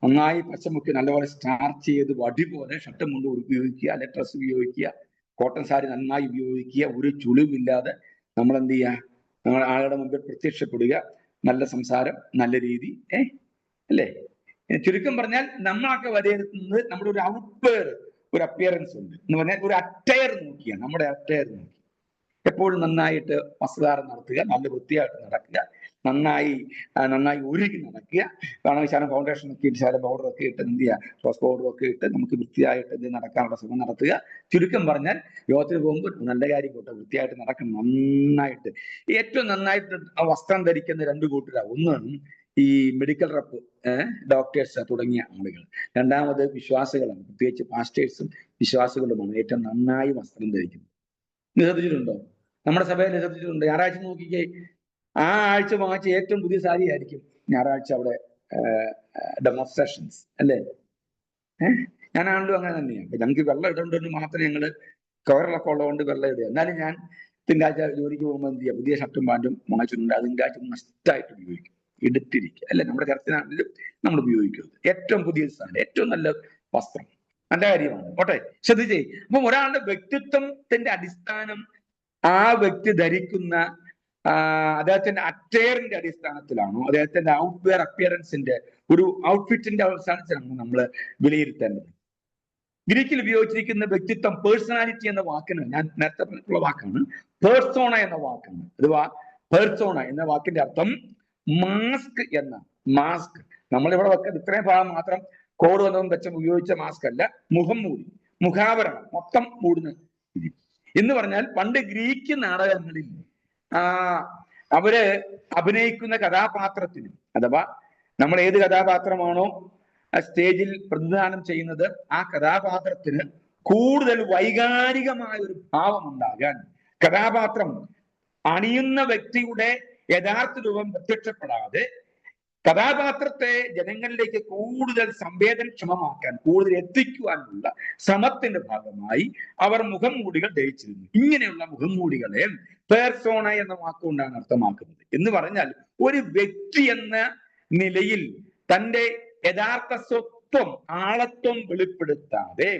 നന്നായി പച്ചമുക്കി നല്ലപോലെ സ്റ്റാർച്ച് ചെയ്ത് വടി പോലെ ഷർട്ടും കൊണ്ട് ഉപയോഗിക്കുക, അല്ലെ ഡ്രസ്സ് ഉപയോഗിക്കുക, കോട്ടൺ സാരി നന്നായി ഉപയോഗിക്കുക, ഒരു ചുളിവില്ലാതെ നമ്മൾ എന്ത് ചെയ്യുക, നമ്മൾ ആളുടെ മുമ്പിൽ പ്രത്യക്ഷപ്പെടുക, നല്ല സംസാരം, നല്ല രീതി, അല്ലേ? ചുരുക്കം പറഞ്ഞാൽ നമ്മളൊക്കെ വിലയിരുത്തുന്നത് നമ്മുടെ ഒരു ഔട്ട്വേർ, ഒരു അപ്പിയറൻസ് ഉണ്ട് എന്ന് പറഞ്ഞാൽ ഒരു അറ്റയർ നോക്കിയാണ്. നമ്മുടെ അറ്റയർ നോക്കി എപ്പോഴും നന്നായിട്ട് വസ്ത്രധാരണം നടത്തുക, നല്ല വൃത്തിയായിട്ട് നടക്കുക, നന്നായി ഒരുക്കി നടക്കുക. കാരണം ശാലം ഫൗണ്ടേഷൻ ഒക്കെ ഇട്ട്, ശാലം പൗഡറൊക്കെ ഇട്ട്, എന്ത് ചെയ്യുക, റോസ് പൗഡറൊക്കെ ഇട്ട് നമുക്ക് വൃത്തിയായിട്ട് എന്ത് നടക്കാനുള്ള ശ്രമം നടത്തുക. ചുരുക്കം പറഞ്ഞാൽ യോഗത്തിന് പോകുമ്പോൾ നല്ല കാര്യം കൂട്ടെ, വൃത്തിയായിട്ട് നടക്കണം, നന്നായിട്ട്. ഏറ്റവും നന്നായിട്ട് വസ്ത്രം ധരിക്കുന്ന രണ്ട് കൂട്ടരാണ്. ഒന്ന് ഈ മെഡിക്കൽ റെപ്പ്, ഡോക്ടേഴ്സ് തുടങ്ങിയ ആളുകൾ. രണ്ടാമത് വിശ്വാസികളാണ്, പ്രത്യേകിച്ച് പാസ്റ്റേഴ്സും വിശ്വാസികളുമാണ് ഏറ്റവും നന്നായി വസ്ത്രം ധരിക്കുന്നത്. ശ്രദ്ധിച്ചിട്ടുണ്ടോ? നമ്മുടെ സഭയിൽ ശ്രദ്ധിച്ചിട്ടുണ്ട്. ഞായറാഴ്ച നോക്കിക്കേ, ആ ആഴ്ച വാങ്ങിച്ച ഏറ്റവും പുതിയ സാരി ആയിരിക്കും ഞായറാഴ്ച അവിടെ ഡെമോൺസ്ട്രേഷൻസ്, അല്ലേ? ഞാനാണല്ലോ അങ്ങനെ തന്നെയാണ്. ഞങ്ങൾക്ക് വെള്ളം ഇടേണ്ടത് മാത്രമേ ഞങ്ങൾ കവറിലൊക്കെ ഉള്ളതുകൊണ്ട് വെള്ളം ഇടുക. എന്നാലും ഞാൻ തിങ്കളാഴ്ച ജോലിക്ക് പോകുമ്പോൾ എന്ത് ചെയ്യുക, പുതിയ ഷർട്ടും പാൻറ്റും വാങ്ങിച്ചിട്ടുണ്ട്. അത് തിങ്കളാഴ്ച മസ്റ്റായിട്ട് ഉപയോഗിക്കും, എടുത്തിരിക്കുക, അല്ലെ? നമ്മുടെ ചർച്ചിനാണെങ്കിലും നമ്മൾ ഉപയോഗിക്കുന്നത് ഏറ്റവും പുതിയ സാധനം, ഏറ്റവും നല്ല വസ്ത്രം, നല്ല കാര്യമാണ്. ഓട്ടെ, ശ്രദ്ധിച്ചേ. അപ്പം ഒരാളുടെ വ്യക്തിത്വത്തിന്റെ അടിസ്ഥാനം ആ വ്യക്തി ധരിക്കുന്ന അദ്ദേഹത്തിന്റെ അറ്റയറിന്റെ അടിസ്ഥാനത്തിലാണോ, അദ്ദേഹത്തിന്റെ ഔട്ട്വെയർ അപ്പിയറൻസിന്റെ ഒരു ഔട്ട്ഫിറ്റിന്റെ അടിസ്ഥാനത്തിലാണോ നമ്മൾ വിലയിരുത്തേണ്ടത്? ഗ്രീക്കിൽ ഉപയോഗിച്ചിരിക്കുന്ന വ്യക്തിത്വം, പേഴ്സണാലിറ്റി എന്ന വാക്കിന്, ഞാൻ നേരത്തെ പറഞ്ഞിട്ടുള്ള വാക്കാണ്, പേഴ്സോണ എന്ന വാക്കാണ്. അഥവാ പേഴ്സോണ എന്ന വാക്കിന്റെ അർത്ഥം മാസ്ക് എന്ന. മാസ്ക് നമ്മളിവിടെ വെക്കുന്നത് ഇത്രയും ഭാഗം മാത്രം കോഡ് വന്നതും വെച്ചം ഉപയോഗിച്ച മാസ്ക് അല്ല, മുഖം മൂടി, മുഖാവരണം മൊത്തം മൂടുന്ന എന്ന് പറഞ്ഞാൽ പണ്ട് ഗ്രീക്ക് നാടകങ്ങളിൽ അവര് അഭിനയിക്കുന്ന കഥാപാത്രത്തിന്, അഥവാ നമ്മൾ ഏത് കഥാപാത്രമാണോ ആ സ്റ്റേജിൽ പ്രതിദാനം ചെയ്യുന്നത് ആ കഥാപാത്രത്തിന് കൂടുതൽ വൈകാരികമായ ഒരു ഭാവം ഉണ്ടാകാൻ, കഥാപാത്രം അണിയുന്ന വ്യക്തിയുടെ യഥാർത്ഥ രൂപം പ്രത്യക്ഷപ്പെടാതെ കഥാപാത്രത്തെ ജനങ്ങളിലേക്ക് കൂടുതൽ സംവേദനക്ഷമമാക്കാൻ, കൂടുതൽ എത്തിക്കുവാനുള്ള ശ്രമത്തിന്റെ ഭാഗമായി അവർ മുഖംമൂടികൾ ധരിച്ചിരുന്നു. ഇങ്ങനെയുള്ള മുഖംമൂടികളെ പേർസോണ എന്ന വാക്കുകൊണ്ടാണ് അർത്ഥമാക്കുന്നത്. എന്ന് പറഞ്ഞാൽ ഒരു വ്യക്തി എന്ന നിലയിൽ തന്റെ യഥാർത്ഥ സ്വത്വം, ആളത്വം വെളിപ്പെടുത്താതെ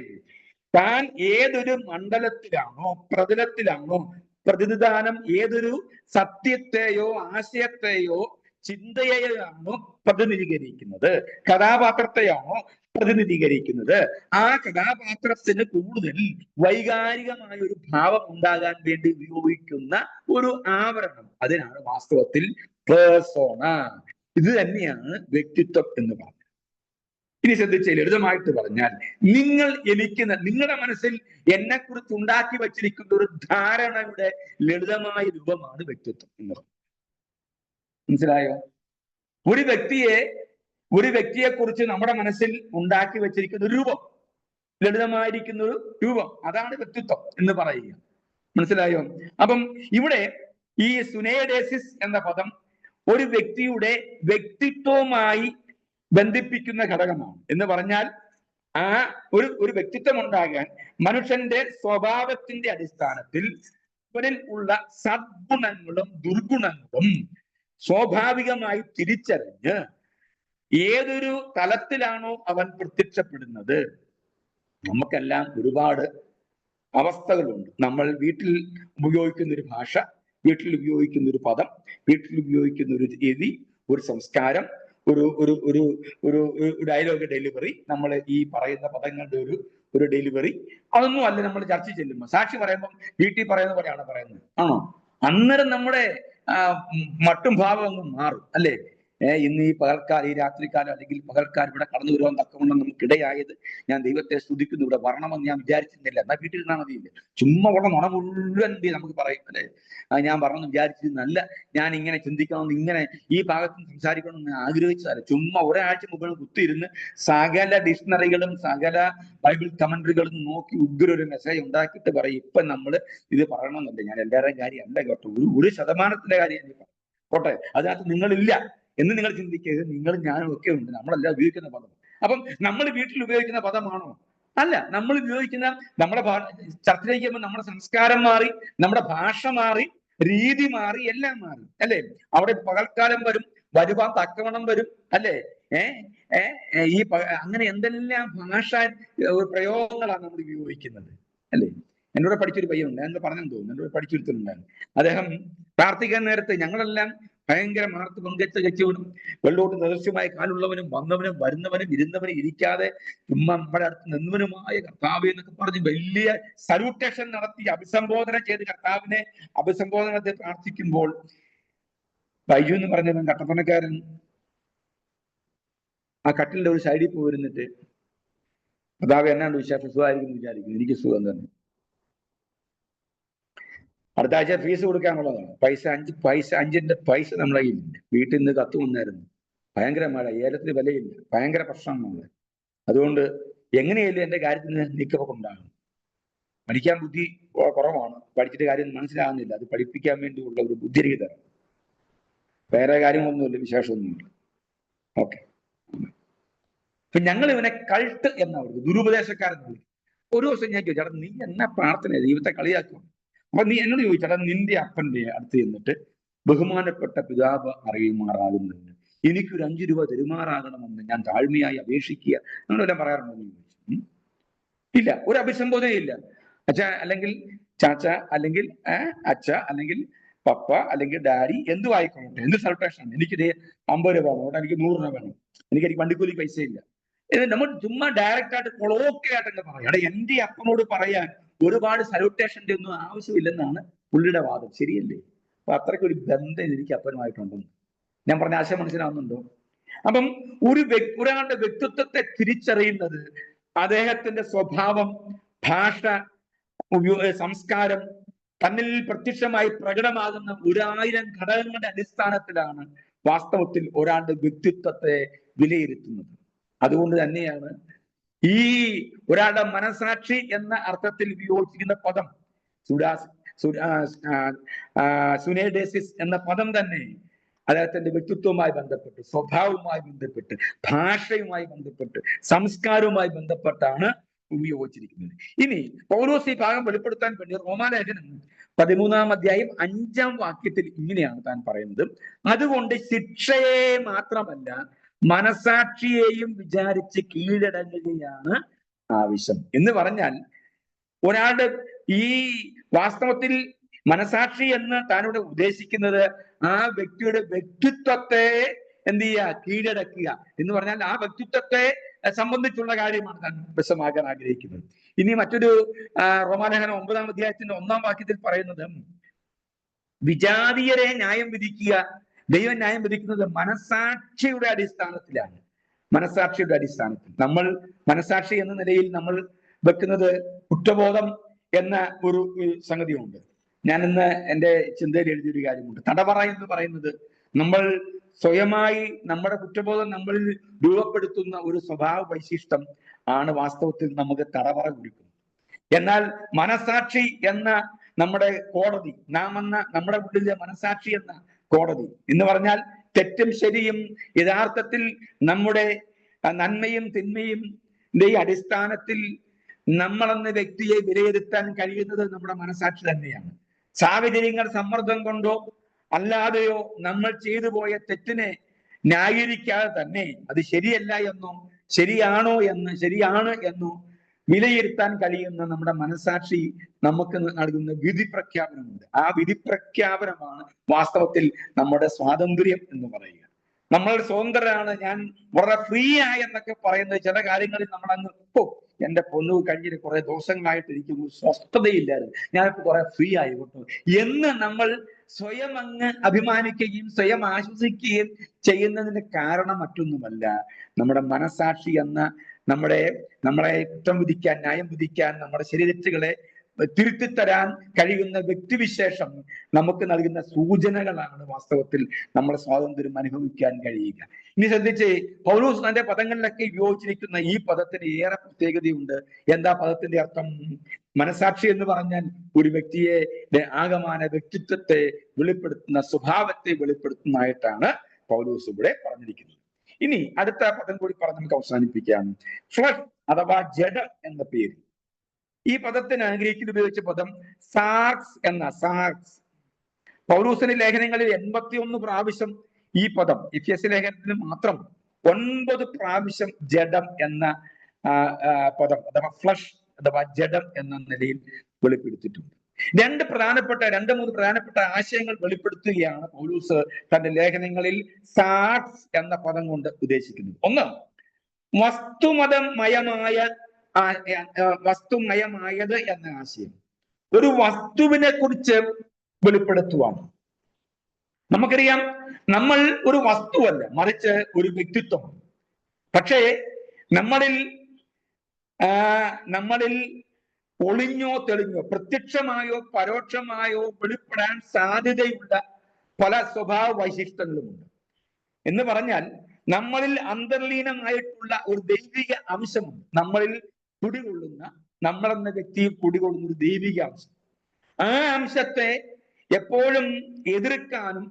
താൻ ഏതൊരു മണ്ഡലത്തിലാണോ, പ്രതലത്തിലാണോ പ്രതിനിധാനം, ഏതൊരു സത്യത്തെയോ ആശയത്തെയോ ചിന്തയെയാണോ പ്രതിനിധീകരിക്കുന്നത്, കഥാപാത്രത്തെയാണോ പ്രതിനിധീകരിക്കുന്നത്, ആ കഥാപാത്രത്തിന് കൂടുതൽ വൈകാരികമായ ഒരു ഭാവം ഉണ്ടാകാൻ വേണ്ടി ഉപയോഗിക്കുന്ന ഒരു ആവരണം, അതിനാണ് വാസ്തവത്തിൽ പേഴ്സോണ. ഇത് തന്നെയാണ് വ്യക്തിത്വം എന്ന് പറയുന്നത്. ഇനി ശ്രദ്ധിച്ച് ലളിതമായിട്ട് പറഞ്ഞാൽ, നിങ്ങളുടെ മനസ്സിൽ എന്നെ കുറിച്ച് ഉണ്ടാക്കി വച്ചിരിക്കുന്ന ഒരു ധാരണയുടെ ലളിതമായ രൂപമാണ് വ്യക്തിത്വം എന്ന് പറയുന്നത്. മനസ്സിലായോ? ഒരു വ്യക്തിയെ കുറിച്ച് നമ്മുടെ മനസ്സിൽ ഉണ്ടാക്കി വെച്ചിരിക്കുന്ന ഒരു രൂപം, ലളിതമായിരിക്കുന്ന ഒരു രൂപം, അതാണ് വ്യക്തിത്വം എന്ന് പറയുക. മനസ്സിലായോ? അപ്പം ഇവിടെ ഈ സുനേഡേസിസ് എന്ന പദം ഒരു വ്യക്തിയുടെ വ്യക്തിത്വവുമായി ബന്ധിപ്പിക്കുന്ന ഘടകമാണ്. എന്ന് പറഞ്ഞാൽ ആ ഒരു വ്യക്തിത്വം ഉണ്ടാകാൻ മനുഷ്യന്റെ സ്വഭാവത്തിന്റെ അടിസ്ഥാനത്തിൽ അവരിൽ ഉള്ള സദ്ഗുണങ്ങളും ദുർഗുണങ്ങളും സ്വാഭാവികമായി തിരിച്ചറിഞ്ഞ് ഏതൊരു തലത്തിലാണോ അവൻ പ്രത്യക്ഷപ്പെടുന്നത്, നമുക്കെല്ലാം ഒരുപാട് അവസ്ഥകളുണ്ട്. നമ്മൾ വീട്ടിൽ ഉപയോഗിക്കുന്ന ഒരു ഭാഷ, വീട്ടിൽ ഉപയോഗിക്കുന്ന ഒരു പദം, വീട്ടിൽ ഉപയോഗിക്കുന്ന ഒരു രീതി, ഒരു സംസ്കാരം, ഒരു ഒരു ഒരു ഒരു ഡയലോഗ് ഡെലിവറി, നമ്മൾ ഈ പറയുന്ന പദങ്ങളുടെ ഒരു ഡെലിവറി, അതൊന്നും അല്ല നമ്മൾ ചർച്ച ചെല്ലുമ്പോൾ. സാക്ഷി പറയുമ്പോൾ വീട്ടിൽ പറയുന്ന പോലെയാണ് പറയുന്നത്, ആണോ? അന്നേരം നമ്മുടെ മട്ടും ഭാവം അങ്ങ് മാറും, അല്ലേ? ഇന്ന് ഈ രാത്രിക്കാലം അല്ലെങ്കിൽ പകൽക്കാലം ഇവിടെ കടന്നു വരുവാൻ തക്കവണ്ണം നമുക്കിടയായത് ഞാൻ ദൈവത്തെ സ്തുതിക്കുന്നു. ഇവിടെ വരണമെന്ന് ഞാൻ വിചാരിച്ചിരുന്നില്ല, എന്നാൽ വീട്ടിൽ ഇരുന്നാൽ മതിയില്ല. ചുമ്മാ ഉള്ള നുണ മുഴുവൻ നമുക്ക് പറയും, അല്ലെ? ഞാൻ വരണമെന്ന് വിചാരിച്ചിരുന്നല്ല, ഞാൻ ഇങ്ങനെ ചിന്തിക്കണമെന്ന്, ഇങ്ങനെ ഈ ഭാഗത്ത് സംസാരിക്കണമെന്ന് ആഗ്രഹിച്ചതല്ല. ചുമ്മാ ഒരാഴ്ച മുമ്പ് കുത്തിയിരുന്ന് സകല ഡിക്ഷണറികളും സകല ബൈബിൾ കമന്ററികളും നോക്കി ഉഗ്രൊരു മെസ്സേജ് ഉണ്ടാക്കിയിട്ട് പറയും, ഇപ്പൊ നമ്മൾ ഇത് പറയണമെന്നല്ല. ഞാൻ എല്ലാവരുടെയും കാര്യമല്ല കേട്ടോ, ഒരു ശതമാനത്തിന്റെ കാര്യം പോട്ടെ, അതിനകത്ത് നിങ്ങളില്ല എന്ന് നിങ്ങൾ ചിന്തിക്കരുത്. നിങ്ങളും ഞാനും ഒക്കെ ഉണ്ട്, നമ്മളല്ല ഉപയോഗിക്കുന്ന പദം. അപ്പം നമ്മൾ വീട്ടിൽ ഉപയോഗിക്കുന്ന പദമാണോ? അല്ല. നമ്മൾ ഉപയോഗിക്കുന്ന, നമ്മുടെ ചർച്ചയിലേക്ക് വരുമ്പോൾ നമ്മുടെ സംസ്കാരം മാറി, നമ്മുടെ ഭാഷ മാറി, രീതി മാറി, എല്ലാം മാറി, അല്ലേ? അവിടെ പകൽക്കാലം വരും, വരുവാൻ തക്കവണ്ണം വരും, അല്ലേ? ഈ അങ്ങനെ എന്തെല്ലാം ഭാഷ പ്രയോഗങ്ങളാണ് നമ്മൾ ഉപയോഗിക്കുന്നത്, അല്ലേ? എന്നോട് പഠിച്ചൊരു പയ്യനുണ്ട്, ഞാൻ പറഞ്ഞെന്ന് തോന്നുന്നു, എന്നോട് പഠിച്ചൊരുത്തനുണ്ടായിരുന്നു. അദ്ദേഹം പ്രാർത്ഥിക്കാൻ നേരത്തെ ഞങ്ങളെല്ലാം ഭയങ്കര മാർത്ത് പങ്കെടുത്ത് കച്ചവടം, വെള്ളോട്ട് സദൃശ്യമായ കാലുള്ളവനും വന്നവനും വരുന്നവനും ഇരുന്നവനും ഇരിക്കാതെ ചുമ്മാ നമ്മുടെ അടുത്ത് നിന്നവനുമായ കർത്താവ് എന്നൊക്കെ പറഞ്ഞ് വലിയ സല്യൂട്ടേഷൻ നടത്തി അഭിസംബോധന ചെയ്ത് കർത്താവിനെ അഭിസംബോധന പ്രാർത്ഥിക്കുമ്പോൾ ബൈജു എന്ന് പറഞ്ഞവൻ കട്ടപ്പനക്കാരൻ ആ കട്ടിലിന്റെ ഒരു സൈഡിൽ പോയിരുന്നിട്ട്, കർത്താവ് എന്നാണ് വിശ്വാസം, സുഖമായിരിക്കും വിചാരിക്കുന്നു, എനിക്ക് സുഖം തന്നെ, അടുത്ത ആഴ്ച ഫീസ് കൊടുക്കാനുള്ളതാണ്, അഞ്ചിന്റെ പൈസ നമ്മളെ കയ്യിലില്ല, വീട്ടിൽ നിന്ന് കത്ത് വന്നായിരുന്നു, ഭയങ്കര മഴ, ഏലത്തിന് വിലയില്ല, ഭയങ്കര പ്രശ്നമാണ്. അതുകൊണ്ട് എങ്ങനെയല്ലേ എന്റെ കാര്യത്തിന് നീക്കമൊക്കെ ഉണ്ടാകും. പഠിക്കാൻ ബുദ്ധി കുറവാണ്, പഠിച്ചിട്ട് കാര്യം മനസ്സിലാകുന്നില്ല, അത് പഠിപ്പിക്കാൻ വേണ്ടിയുള്ള ഒരു ബുദ്ധിരഹിതം, വേറെ കാര്യങ്ങളൊന്നുമില്ല, വിശേഷമൊന്നുമില്ല. ഓക്കെ. അപ്പൊ ഞങ്ങൾ ഇവനെ കൾട്ട് എന്നാ പറയുന്നത്, ദുരുപദേശക്കാരെന്ന് വിളിക്കും. ഒരു ദിവസം ഞാൻ ചോദിച്ചാൽ, നീ എന്നാ പ്രാർത്ഥന ദൈവത്തെ കളിയാക്കും? അപ്പൊ നീ എന്നോട് ചോദിച്ചാൽ, നിന്റെ അപ്പന്റെ അടുത്ത് ചെന്നിട്ട് ബഹുമാനപ്പെട്ട പിതാവ് അറിയുമാറാകുന്നുണ്ട്, എനിക്കൊരു 5 രൂപ തെരുമാറാകണമെന്ന് ഞാൻ താഴ്മയായി അപേക്ഷിക്കുക, നിങ്ങളെല്ലാം പറയാറുണ്ടെന്ന് ചോദിച്ചു. ഇല്ല, ഒരു അഭിസംബോധനയില്ല. അച്ഛ അല്ലെങ്കിൽ ചാച്ച അല്ലെങ്കിൽ അച്ഛ അല്ലെങ്കിൽ പപ്പ അല്ലെങ്കിൽ ഡാഡി, എന്തും ആയിക്കോട്ടെ, എന്ത് സൽട്ടേഷൻ, എനിക്കിത് 50 രൂപ വേണം, എനിക്ക് 100 രൂപ വേണം, എനിക്ക് വണ്ടിക്കൂലി പൈസ ഇല്ല. നമ്മൾ ചുമ്മാ ഡയറക്റ്റ് ആയിട്ട് കൊളോക്കിയായിട്ടൊക്കെ പറയാം. അവിടെ എന്റെ അപ്പനോട് പറയാൻ ഒരുപാട് സല്യൂട്ടേഷന്റെ ഒന്നും ആവശ്യമില്ലെന്നാണ് പുള്ളിയുടെ വാദം. ശരിയല്ലേ? അപ്പൊ അത്രയ്ക്ക് ഒരു ബന്ധം എനിക്ക് അപ്പനുമായിട്ടുണ്ടെന്ന് ഞാൻ പറഞ്ഞ ആശയം മനസ്സിലാവുന്നുണ്ടോ? അപ്പം ഒരാളുടെ വ്യക്തിത്വത്തെ തിരിച്ചറിയുന്നത് അദ്ദേഹത്തിന്റെ സ്വഭാവം, ഭാഷ, സംസ്കാരം, തന്നിൽ പ്രത്യക്ഷമായി പ്രകടമാകുന്ന 1000 ഘടകങ്ങളുടെ അടിസ്ഥാനത്തിലാണ് വാസ്തവത്തിൽ ഒരാളുടെ വ്യക്തിത്വത്തെ വിലയിരുത്തുന്നത്. അതുകൊണ്ട് തന്നെയാണ് ഈ ഒരാളുടെ മനസാക്ഷി എന്ന അർത്ഥത്തിൽ ഉപയോഗിച്ചിരിക്കുന്ന പദം സുനേഡേസിസ് എന്ന പദം തന്നെ അദ്ദേഹത്തിന്റെ വ്യക്തിത്വവുമായി ബന്ധപ്പെട്ട്, സ്വഭാവവുമായി ബന്ധപ്പെട്ട്, ഭാഷയുമായി ബന്ധപ്പെട്ട്, സംസ്കാരവുമായി ബന്ധപ്പെട്ടാണ് ഉപയോഗിച്ചിരിക്കുന്നത്. ഇനി പൗലോസ് ഈ ഭാഗം വെളിപ്പെടുത്താൻ വേണ്ടി റോമാലേഖനം 13-ാം അധ്യായം 5-ാം വാക്യത്തിൽ ഇങ്ങനെയാണ് താൻ പറയുന്നത്: അതുകൊണ്ട് ശിക്ഷയെ മാത്രമല്ല മനസാക്ഷിയെയും വിചാരിച്ച് കീഴടങ്ങുകയാണ് ആവശ്യം. എന്ന് പറഞ്ഞാൽ ഒരാളുടെ ഈ വാസ്തവത്തിൽ മനസാക്ഷി എന്ന് താനിവിടെ ഉദ്ദേശിക്കുന്നത് ആ വ്യക്തിയുടെ വ്യക്തിത്വത്തെ എന്ത് ചെയ്യുക, കീഴടക്കുക എന്ന് പറഞ്ഞാൽ ആ വ്യക്തിത്വത്തെ സംബന്ധിച്ചുള്ള കാര്യമാണ് താൻ വ്യക്തമാക്കാൻ ആഗ്രഹിക്കുന്നത്. ഇനി മറ്റൊരു റോമാലേഖനം 9-ാം അധ്യായത്തിന്റെ 1-ാം വാക്യത്തിൽ പറയുന്നത്, വിജാതീയരെ ന്യായം വിധിക്കുക, ദൈവം ന്യായം വിധിക്കുന്നത് മനസാക്ഷിയുടെ അടിസ്ഥാനത്തിലാണ്. മനസാക്ഷിയുടെ അടിസ്ഥാനത്തിൽ നമ്മൾ മനസാക്ഷി എന്ന നിലയിൽ നമ്മൾ വെക്കുന്നത് കുറ്റബോധം എന്ന ഒരു സംഗതിയുണ്ട്. ഞാൻ ഇന്ന് എൻ്റെ ചിന്തയിൽ എഴുതിയൊരു കാര്യമുണ്ട്. തടവറ എന്ന് പറയുന്നത് നമ്മൾ സ്വയമായി നമ്മുടെ കുറ്റബോധം നമ്മളിൽ രൂപപ്പെടുത്തുന്ന ഒരു സ്വഭാവ വൈശിഷ്ട്യം ആണ് വാസ്തവത്തിൽ നമുക്ക് തടവറ കുറിക്കുന്നത്. എന്നാൽ മനസാക്ഷി എന്ന നമ്മുടെ കോടതി, നാം എന്ന നമ്മുടെ ഉള്ളിലെ മനസാക്ഷി എന്ന കോടതി എന്ന് പറഞ്ഞാൽ തെറ്റും ശരിയും യഥാർത്ഥത്തിൽ നമ്മുടെ നന്മയും തിന്മയും അടിസ്ഥാനത്തിൽ നമ്മളെന്ന വ്യക്തിയെ വിലയിരുത്താൻ കഴിയുന്നത് നമ്മുടെ മനസാക്ഷി തന്നെയാണ്. സാഹചര്യങ്ങൾ സമ്മർദ്ദം കൊണ്ടോ അല്ലാതെയോ നമ്മൾ ചെയ്തു പോയ തെറ്റിനെ ന്യായീകരിക്കാതെ തന്നെ അത് ശരിയല്ല എന്നോ ശരിയാണ് എന്നോ വിലയിരുത്താൻ കഴിയുന്ന നമ്മുടെ മനസാക്ഷി നമുക്ക് നൽകുന്ന വിധി പ്രഖ്യാപനമുണ്ട്. ആ വിധി പ്രഖ്യാപനമാണ് വാസ്തവത്തിൽ നമ്മുടെ സ്വാതന്ത്ര്യം എന്ന് പറയുക. നമ്മൾ സ്വതന്ത്രരാണ്, ഞാൻ വളരെ ഫ്രീ ആയി എന്നൊക്കെ പറയുന്നത് ചില കാര്യങ്ങളിൽ നമ്മൾ അങ്ങ് എന്റെ പൊന്നു കഴിഞ്ഞിട്ട് കുറെ ദിവസങ്ങളായിട്ട് എനിക്ക് സ്വസ്ഥതയില്ലായിരുന്നു, ഞാനിപ്പോ കുറെ ഫ്രീ ആയി കേട്ടോ എന്ന് നമ്മൾ സ്വയം അങ്ങ് അഭിമാനിക്കുകയും സ്വയം ആശ്വസിക്കുകയും ചെയ്യുന്നതിന് കാരണം മറ്റൊന്നുമല്ല. നമ്മുടെ മനസാക്ഷി എന്ന നമ്മളെ കുറ്റം വിധിക്കാൻ, ന്യായം വിധിക്കാൻ, നമ്മുടെ ശരീരത്തുകളെ തിരുത്തിത്തരാൻ കഴിയുന്ന വ്യക്തിവിശേഷം നമുക്ക് നൽകുന്ന സൂചനകളാണ് വാസ്തവത്തിൽ നമ്മുടെ സ്വാതന്ത്ര്യം അനുഭവിക്കാൻ കഴിയുക. ഇനി ശ്രദ്ധിച്ച്, പൗലോസ് തന്റെ പദങ്ങളിലൊക്കെ ഉപയോഗിച്ചിരിക്കുന്ന ഈ പദത്തിന് ഏറെ പ്രത്യേകതയുണ്ട്. എന്താ പദത്തിന്റെ അർത്ഥം? മനസാക്ഷി എന്ന് പറഞ്ഞാൽ ഒരു വ്യക്തിയെ ആകമാന വ്യക്തിത്വത്തെ വെളിപ്പെടുത്തുന്ന, സ്വഭാവത്തെ വെളിപ്പെടുത്തുന്നതായിട്ടാണ് പൗലോസ് ഇവിടെ പറഞ്ഞിരിക്കുന്നത്. ഇനി അടുത്ത പദം കൂടി പറഞ്ഞ് നമുക്ക് അവസാനിപ്പിക്കാം. ഫ്ലഷ് അഥവാ ജഡം എന്ന പേര്. ഈ പദത്തിന് ഗ്രീക്കിൽ ഉപയോഗിച്ച പദം സാർക്സ്. പൗലൂസിന്റെ ലേഖനങ്ങളിൽ 81 പ്രാവശ്യം ഈ പദം, എഫെസ്യ ലേഖനത്തിന് മാത്രം 9 പ്രാവശ്യം ജഡം എന്ന പദം അഥവാ ഫ്ലഷ് അഥവാ ജഡം എന്ന നിലയിൽ വെളിപ്പെടുത്തിയിട്ടുണ്ട്. 2-3 പ്രധാനപ്പെട്ട ആശയങ്ങൾ വെളിപ്പെടുത്തുകയാണ് പൗലൂസ് തന്റെ ലേഖനങ്ങളിൽ സാർക്സ് എന്ന പദം കൊണ്ട് ഉദ്ദേശിക്കുന്നത്. ഒന്ന്, വസ്തുമയമായത് എന്ന ആശയം. ഒരു വസ്തുവിനെ കുറിച്ച് വെളിപ്പെടുത്തുവാണ്. നമുക്കറിയാം, നമ്മൾ ഒരു വസ്തുവല്ല, മറിച്ച് ഒരു വ്യക്തിത്വമാണ്. പക്ഷേ നമ്മളിൽ ഒളിഞ്ഞോ തെളിഞ്ഞോ, പ്രത്യക്ഷമായോ പരോക്ഷമായോ വെളിപ്പെടാൻ സാധ്യതയുള്ള പല സ്വഭാവ വൈശിഷ്ട്യങ്ങളുമുണ്ട്. എന്ന് പറഞ്ഞാൽ നമ്മളിൽ അന്തർലീനമായിട്ടുള്ള ഒരു ദൈവിക അംശമുണ്ട്. നമ്മളിൽ നമ്മളെന്ന വ്യക്തിയിൽ കുടികൊള്ളുന്ന ഒരു ദൈവിക അംശം. ആ അംശത്തെ എപ്പോഴും എതിർക്കാനും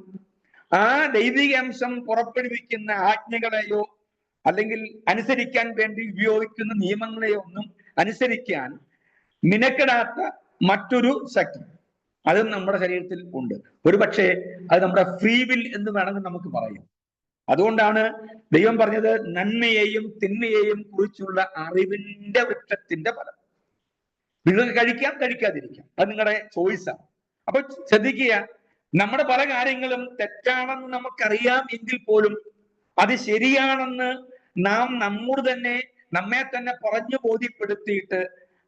ആ ദൈവിക അംശം പുറപ്പെടുവിക്കുന്ന ആജ്ഞകളെയോ അല്ലെങ്കിൽ അനുസരിക്കാൻ വേണ്ടി ഉപയോഗിക്കുന്ന നിയമങ്ങളെയോ ഒന്നും അനുസരിക്കാൻ മിനക്കെടാത്ത മറ്റൊരു ശക്തി അത് നമ്മുടെ ശരീരത്തിൽ ഉണ്ട്. ഒരുപക്ഷെ അത് നമ്മുടെ ഫ്രീ വിൽ എന്ന് വേണമെങ്കിൽ നമുക്ക് പറയാം. അതുകൊണ്ടാണ് ദൈവം പറഞ്ഞത് നന്മയെയും തിന്മയെയും കുറിച്ചുള്ള അറിവിന്റെ വൃക്ഷത്തിന്റെ ഫലം നിങ്ങൾക്ക് കഴിക്കാം, കഴിക്കാതിരിക്കാം, അത് നിങ്ങളുടെ ചോയ്സാണ്. അപ്പൊ ശ്രദ്ധിക്കുക, നമ്മുടെ പല കാര്യങ്ങളും തെറ്റാണെന്ന് നമുക്കറിയാം എങ്കിൽ പോലും അത് ശരിയാണെന്ന് നാം നമ്മെ തന്നെ പറഞ്ഞു ബോധ്യപ്പെടുത്തിയിട്ട്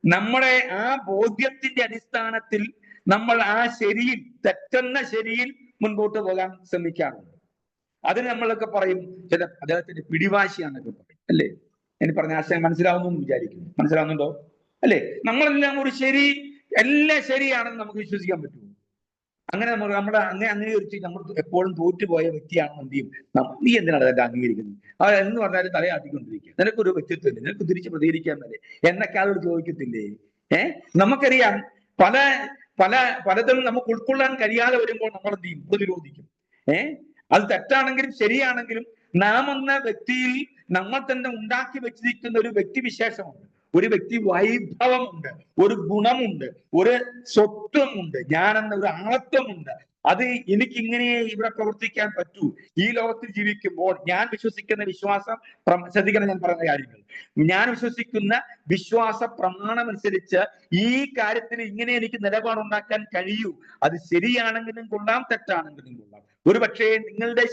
നമ്മുടെ ആ ബോധ്യത്തിന്റെ അടിസ്ഥാനത്തിൽ നമ്മൾ ആ ശരിയിൽ, തെറ്റെന്ന ശരിയിൽ മുൻപോട്ട് പോകാൻ ശ്രമിക്കാറുണ്ട്. അതിന് നമ്മളൊക്കെ പറയും, ചില അദ്ദേഹത്തിന്റെ പിടിവാശിയാണെന്നൊക്കെ പറയും, അല്ലേ? എനിക്ക് പറഞ്ഞ ആശയം മനസ്സിലാവുന്നു വിചാരിക്കുന്നു. മനസ്സിലാവുന്നുണ്ടോ? അല്ലേ? നമ്മളെല്ലാം എല്ലാം ശരിയാണെന്ന് നമുക്ക് വിശ്വസിക്കാൻ പറ്റുമോ? അങ്ങനെ നമ്മളെ അംഗീകരിച്ച് നമ്മൾ എപ്പോഴും തോറ്റുപോയ വ്യക്തിയാണെന്ന് എന്ത് ചെയ്യും? നീ എന്തിനാണ് അതെല്ലാം അംഗീകരിക്കുന്നത്? എന്ന് പറഞ്ഞാൽ തലയാട്ടിക്കൊണ്ടിരിക്കുക. നിനക്കൊരു വ്യക്തിത്വം, നിനക്ക് തിരിച്ച് പ്രതികരിക്കാൻ മതി എന്നൊക്കെ ആളോട് ചോദിക്കത്തില്ലേ? നമുക്കറിയാം പല പല പലതും നമുക്ക് ഉൾക്കൊള്ളാൻ കഴിയാതെ വരുമ്പോൾ നമ്മൾ എന്ത് ചെയ്യും? പ്രതിരോധിക്കും. അത് തെറ്റാണെങ്കിലും ശരിയാണെങ്കിലും നാം എന്ന വ്യക്തിയിൽ നമ്മൾ തന്നെ ഉണ്ടാക്കി വെച്ചിരിക്കുന്ന ഒരു വ്യക്തിവിശേഷമുണ്ട്, ഒരു വ്യക്തി വൈഭവമുണ്ട്, ഒരു ഗുണമുണ്ട്, ഒരു സ്വത്വമുണ്ട്, ഞാൻ എന്ന ഒരു ആളത്വമുണ്ട്. അത് എനിക്ക് ഇങ്ങനെ ഇവിടെ പ്രവർത്തിക്കാൻ പറ്റൂ. ഈ ലോകത്തിൽ ജീവിക്കുമ്പോൾ ഞാൻ വിശ്വസിക്കുന്ന വിശ്വാസം, ശ്രദ്ധിക്കണം ഞാൻ പറയുന്ന കാര്യങ്ങൾ, ഞാൻ വിശ്വസിക്കുന്ന വിശ്വാസ പ്രമാണമനുസരിച്ച് ഈ കാര്യത്തിൽ ഇങ്ങനെ എനിക്ക് നിലപാടുണ്ടാക്കാൻ കഴിയൂ. അത് ശരിയാണെങ്കിലും കൊള്ളാം, തെറ്റാണെങ്കിലും കൊള്ളാം. ഒരു പക്ഷേ നിങ്ങളുടെ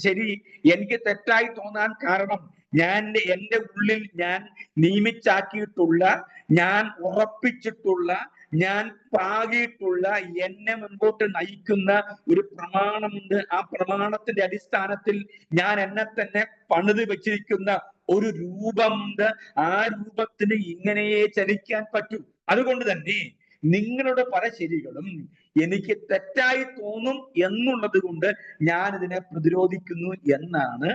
ശരി എനിക്ക് തെറ്റായി തോന്നാൻ കാരണം ഞാൻ എൻ്റെ ഉള്ളിൽ ഞാൻ നിയമിച്ചാക്കിയിട്ടുള്ള, ഞാൻ ഉറപ്പിച്ചിട്ടുള്ള, ഞാൻ പാകിയിട്ടുള്ള, എന്നെ മുൻപോട്ട് നയിക്കുന്ന ഒരു പ്രമാണമുണ്ട്. ആ പ്രമാണത്തിന്റെ അടിസ്ഥാനത്തിൽ ഞാൻ എന്നെ തന്നെ പണിത് വെച്ചിരിക്കുന്ന ഒരു രൂപമുണ്ട്. ആ രൂപത്തിന് ഇങ്ങനെയേ ചലിക്കാൻ പറ്റൂ. അതുകൊണ്ട് തന്നെ നിങ്ങളുടെ പല ശരികളും എനിക്ക് തെറ്റായി തോന്നും എന്നുള്ളത് കൊണ്ട് ഞാൻ ഇതിനെ പ്രതിരോധിക്കുന്നു എന്നാണ്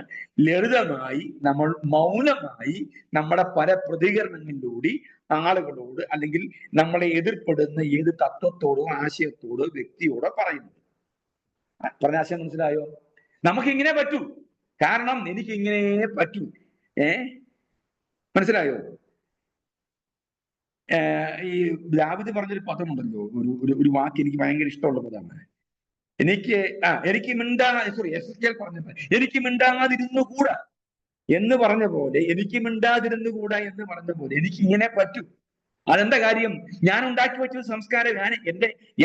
ലളിതമായി നമ്മൾ മൗനമായി നമ്മുടെ പല പ്രതികരണങ്ങളിലൂടെ ആളുകളോട് അല്ലെങ്കിൽ നമ്മളെ എതിർപ്പെടുന്ന ഏത് തത്വത്തോടോ ആശയത്തോടോ വ്യക്തിയോടോ പറയുന്നത്. പറഞ്ഞ ആശയം മനസ്സിലായോ? നമുക്കിങ്ങനെ പറ്റൂ, കാരണം എനിക്കിങ്ങനെ പറ്റൂ. മനസ്സിലായോ? ഈ ദാവീദ് പറഞ്ഞൊരു പദമുണ്ടല്ലോ, ഒരു വാക്ക് എനിക്ക് ഭയങ്കര ഇഷ്ടമുള്ള പദമാണ്. എനിക്ക് മിണ്ടാതിരുന്നുകൂടാ എന്ന് പറഞ്ഞ പോലെ, എനിക്ക് മിണ്ടാതിരുന്നുകൂടാ എന്ന് പറഞ്ഞ പോലെ എനിക്ക് ഇങ്ങനെ പറ്റൂ. അതെന്താ കാര്യം? ഞാൻ ഉണ്ടാക്കി വെച്ച സംസ്കാരം, ഞാൻ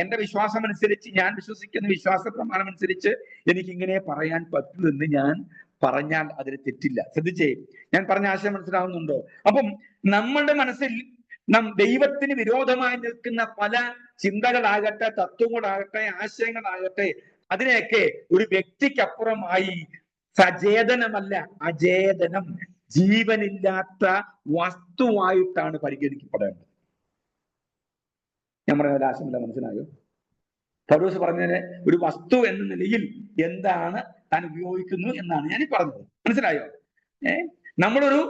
എന്റെ വിശ്വാസം അനുസരിച്ച്, ഞാൻ വിശ്വസിക്കുന്ന വിശ്വാസ പ്രമാണം അനുസരിച്ച് എനിക്ക് ഇങ്ങനെ പറയാൻ പറ്റൂ എന്ന് ഞാൻ പറഞ്ഞാൽ അതിന് തെറ്റില്ല. ശ്രദ്ധിച്ചേ, ഞാൻ പറഞ്ഞ ആശയം മനസ്സിലാവുന്നുണ്ടോ? അപ്പം നമ്മളുടെ മനസ്സിൽ ദൈവത്തിന് വിരോധമായി നിൽക്കുന്ന പല ചിന്തകളാകട്ടെ, തത്വങ്ങളാകട്ടെ, ആശയങ്ങളാകട്ടെ, അതിനെയൊക്കെ ഒരു വ്യക്തിക്കപ്പുറമായി സചേതനമല്ല, അചേതനം, ജീവനില്ലാത്ത വസ്തുവായിട്ടാണ് പരിഗണിക്കപ്പെടേണ്ടത്. ഞാൻ പറയുന്ന ആശയമില്ല, മനസ്സിലായോ? പൗലോസ് പറഞ്ഞതിന് ഒരു വസ്തു എന്ന നിലയിൽ എന്താണ് താൻ ഉപയോഗിക്കുന്നു എന്നാണ് ഞാൻ പറഞ്ഞത്. മനസ്സിലായോ? നമ്മളൊരു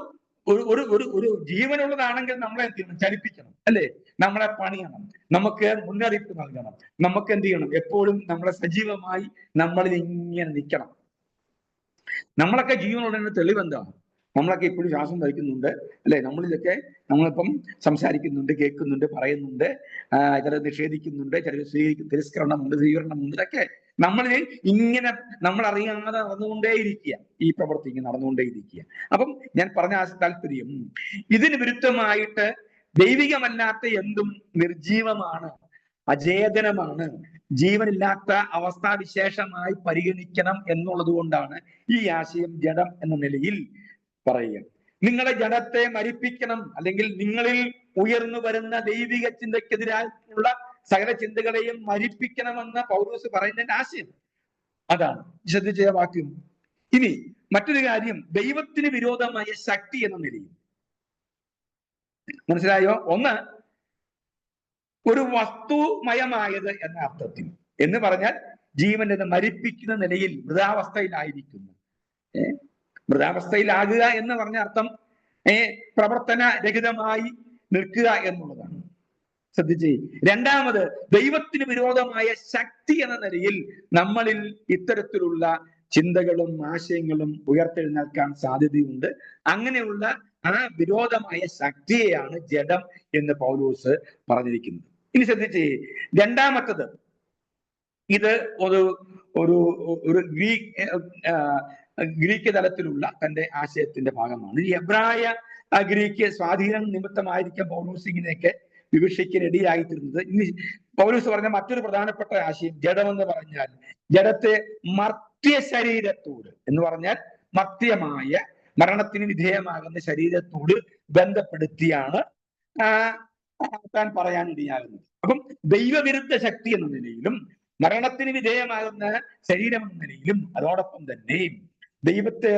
ഒരു ജീവനുള്ളതാണെങ്കിൽ നമ്മളെ എന്ത് ചെയ്യണം? ചലിപ്പിക്കണം, അല്ലേ? നമ്മളെ പണിയണം, നമുക്ക് മുന്നറിയിപ്പ് നൽകണം, നമുക്ക് എന്ത് ചെയ്യണം? എപ്പോഴും നമ്മളെ സജീവമായി നമ്മളിൽ ഇങ്ങനെ നിൽക്കണം. നമ്മളൊക്കെ ജീവനുള്ളതിന് തെളിവെന്താണ്? നമ്മളൊക്കെ ഇപ്പോഴും ശ്വാസം വഹിക്കുന്നുണ്ട്, അല്ലെ? നമ്മളിലൊക്കെ നമ്മളിപ്പം സംസാരിക്കുന്നുണ്ട്, കേൾക്കുന്നുണ്ട്, പറയുന്നുണ്ട്, ചിലർ നിഷേധിക്കുന്നുണ്ട്, ചിലർ തിരസ്കരണമുണ്ട്, സ്വീകരണമുണ്ട്. ഇതൊക്കെ നമ്മളിൽ ഇങ്ങനെ നമ്മൾ അറിയാതെ നടന്നുകൊണ്ടേയിരിക്കുക, ഈ പ്രവൃത്തി ഇങ്ങനെ നടന്നുകൊണ്ടേയിരിക്കുക. അപ്പം ഞാൻ പറഞ്ഞ ആ താല്പര്യം, ഇതിന് വിരുദ്ധമായിട്ട് ദൈവികമല്ലാത്ത എന്തും നിർജീവമാണ്, അചേതനമാണ്, ജീവനില്ലാത്ത അവസ്ഥാവിശേഷമായി പരിഗണിക്കണം എന്നുള്ളത് കൊണ്ടാണ് ഈ ആശയം ജഡം എന്ന നിലയിൽ പറയുക. നിങ്ങളെ ജഡത്തെ മരിപ്പിക്കണം, അല്ലെങ്കിൽ നിങ്ങളിൽ ഉയർന്നു വരുന്ന ദൈവിക ചിന്തക്കെതിരായിട്ടുള്ള സകല ചിന്തകളെയും മരിപ്പിക്കണമെന്ന് പൗലോസ് പറയുന്നതിന്റെ ആശയം അതാണ്. ശ്രദ്ധിച്ച വാക്യം. ഇനി മറ്റൊരു കാര്യം, ദൈവത്തിന് വിരോധമായ ശക്തി എന്ന നിലയിൽ. മനസ്സിലായോ? ഒന്ന്, ഒരു വസ്തുമയമായത് എന്ന അർത്ഥത്തിൽ, എന്ന് പറഞ്ഞാൽ ജീവനെ മരിപ്പിക്കുന്ന നിലയിൽ മൃതാവസ്ഥയിലായിരിക്കുന്നു. മൃതാവസ്ഥയിലാകുക എന്ന് പറഞ്ഞ അർത്ഥം പ്രവർത്തന രഹിതമായി നിൽക്കുക എന്നുള്ളതാണ്. ശ്രദ്ധിച്ചേ. രണ്ടാമത്, ദൈവത്തിന് വിരോധമായ ശക്തി എന്ന നിലയിൽ നമ്മളിൽ ഇത്തരത്തിലുള്ള ചിന്തകളും ആശയങ്ങളും ഉയർത്തെഴുന്നേൽക്കാൻ സാധ്യതയുണ്ട്. അങ്ങനെയുള്ള ആ വിരോധമായ ശക്തിയെയാണ് ജഡം എന്ന് പൗലോസ് പറഞ്ഞിരിക്കുന്നത്. ഇനി ശ്രദ്ധിച്ചേ, രണ്ടാമത്തത്, ഇത് ഒരു ഗ്രീക്ക് തലത്തിലുള്ള തന്റെ ആശയത്തിന്റെ ഭാഗമാണ്. ഈ എബ്രായ ഗ്രീക്ക് സ്വാധീനം നിമിത്തമായിരിക്കും പൗലോസ് ഇങ്ങനെയൊക്കെ വിവക്ഷിക്കാൻ ഇടയായിത്തീരുന്നത്. ഇനി പൗലോസ് പറഞ്ഞ മറ്റൊരു പ്രധാനപ്പെട്ട ആശയം, ജഡമെന്ന് പറഞ്ഞാൽ ജഡത്തെ മർത്യ ശരീരത്തോട്, എന്ന് പറഞ്ഞാൽ മർത്യമായ മരണത്തിന് വിധേയമാകുന്ന ശരീരത്തോട് ബന്ധപ്പെടുത്തിയാണ് താൻ പറയാൻ ഇടയാകുന്നത്. അപ്പം ദൈവവിരുദ്ധ ശക്തി എന്ന നിലയിലും മരണത്തിന് വിധേയമാകുന്ന ശരീരം എന്ന നിലയിലും അതോടൊപ്പം തന്നെ ദൈവത്തെ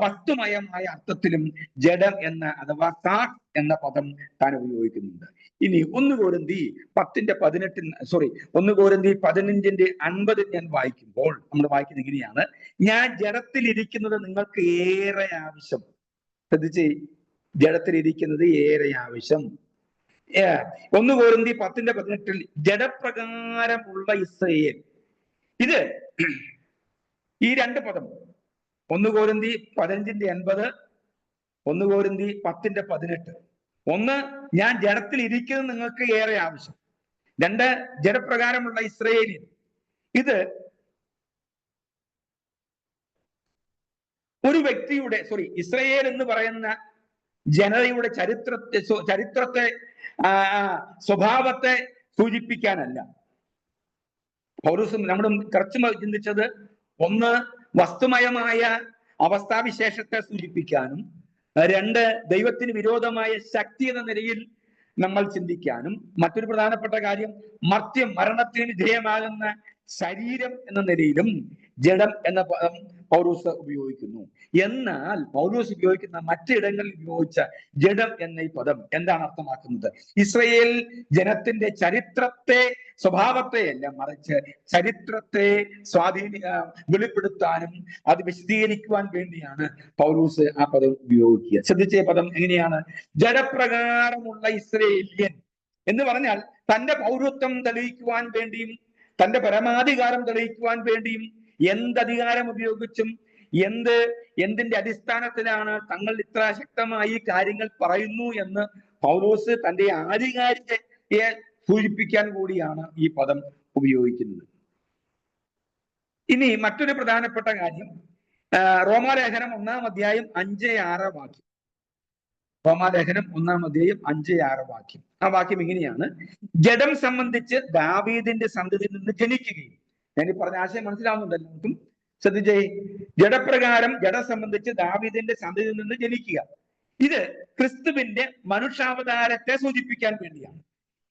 വസ്തുമയമായ അർത്ഥത്തിലും ജഡം എന്ന അഥവാ സാക്സ് എന്ന പദം താൻ ഉപയോഗിക്കുന്നുണ്ട്. ഇനി 1 കൊരിന്തി 15:50 ഞാൻ വായിക്കുമ്പോൾ നമ്മൾ വായിക്കുന്നത് ഇങ്ങനെയാണ്: ഞാൻ ജഡത്തിലിരിക്കുന്നത് നിങ്ങൾക്ക് ഏറെ ആവശ്യം. ശ്രദ്ധിച്ചേ, ജഡത്തിലിരിക്കുന്നത് ഏറെ ആവശ്യം. 1 കൊരിന്തി 10:18 ജഡപ്രകാരമുള്ള ഇസ്രായേൽ. ഇത് ഈ രണ്ട് പദം 1 കൊരിന്തി 15:80, 1 കൊരിന്തി 10:18. ഒന്ന്, ഞാൻ ജഡത്തിൽ ഇരിക്കുന്നത് നിങ്ങൾക്ക് ഏറെ ആവശ്യം. 2, ജഡപ്രകാരമുള്ള ഇസ്രായേലിൽ. ഇത് ഒരു വ്യക്തിയുടെ ഇസ്രായേൽ എന്ന് പറയുന്ന ജനതയുടെ ചരിത്രത്തെ സ്വഭാവത്തെ സൂചിപ്പിക്കാനല്ല. പൗലോസ് നമ്മൾ കുറച്ച് ചിന്തിച്ചത്, ഒന്ന്, വസ്തുമയമായ അവസ്ഥാവിശേഷത്തെ സൂചിപ്പിക്കാനും, 2, ദൈവത്തിന് വിരോധമായ ശക്തി എന്ന നിലയിൽ നമ്മൾ ചിന്തിക്കാനും, മറ്റൊരു പ്രധാനപ്പെട്ട കാര്യം മരണത്തിന് വിധേയമാകുന്ന ശരീരം എന്ന നിലയിലും ജഡം എന്ന പദം പൗലോസ് ഉപയോഗിക്കുന്നു. എന്നാൽ പൗലോസ് ഉപയോഗിക്കുന്ന മറ്റിടങ്ങളിൽ ഉപയോഗിച്ച ജഡം എന്ന ഈ പദം എന്താണ് അർത്ഥമാക്കുന്നത്? ഇസ്രായേൽ ജനത്തിന്റെ ചരിത്രത്തെ, സ്വഭാവത്തെയല്ല, മറിച്ച് ചരിത്രത്തെ വെളിപ്പെടുത്താനും അത് വിശദീകരിക്കുവാൻ വേണ്ടിയാണ് പൗലോസ് ആ പദം ഉപയോഗിക്കുക. ശ്രദ്ധിച്ച പദം എങ്ങനെയാണ്? ജഡപ്രകാരമുള്ള ഇസ്രായേല്യൻ എന്ന് പറഞ്ഞാൽ തന്റെ പൗരത്വം തെളിയിക്കുവാൻ വേണ്ടിയും തന്റെ പരമാധികാരം തെളിയിക്കുവാൻ വേണ്ടിയും എന്തധികാരം ഉപയോഗിച്ചും എന്തിന്റെ അടിസ്ഥാനത്തിലാണ് തങ്ങൾ ഇത്ര ശക്തമായി കാര്യങ്ങൾ പറയുന്നു എന്ന് പൗലോസ് തന്റെ ആധികാരികതയെ സൂചിപ്പിക്കാൻ കൂടിയാണ് ഈ പദം ഉപയോഗിക്കുന്നത്. ഇനി മറ്റൊരു പ്രധാനപ്പെട്ട കാര്യം, റോമാലേഖനം 1-6 വാക്യം. റോമാലേഖനം 1-6 വാക്യം. ആ വാക്യം ഇങ്ങനെയാണ്: ജഡം സംബന്ധിച്ച് ദാവീദിന്റെ സന്തതിയിൽ നിന്ന് ജനിക്കുകയും. ഞാൻ ഈ പറഞ്ഞ ആശയം മനസ്സിലാവുന്നുണ്ടല്ലോ നമുക്കും? ശ്രദ്ധിച്ചേ, ജഡം സംബന്ധിച്ച് ദാവീദിന്റെ സന്തതിയിൽ നിന്ന് ജനിക്കുക. ഇത് ക്രിസ്തുവിന്റെ മനുഷ്യാവതാരത്തെ സൂചിപ്പിക്കാൻ വേണ്ടിയാണ്.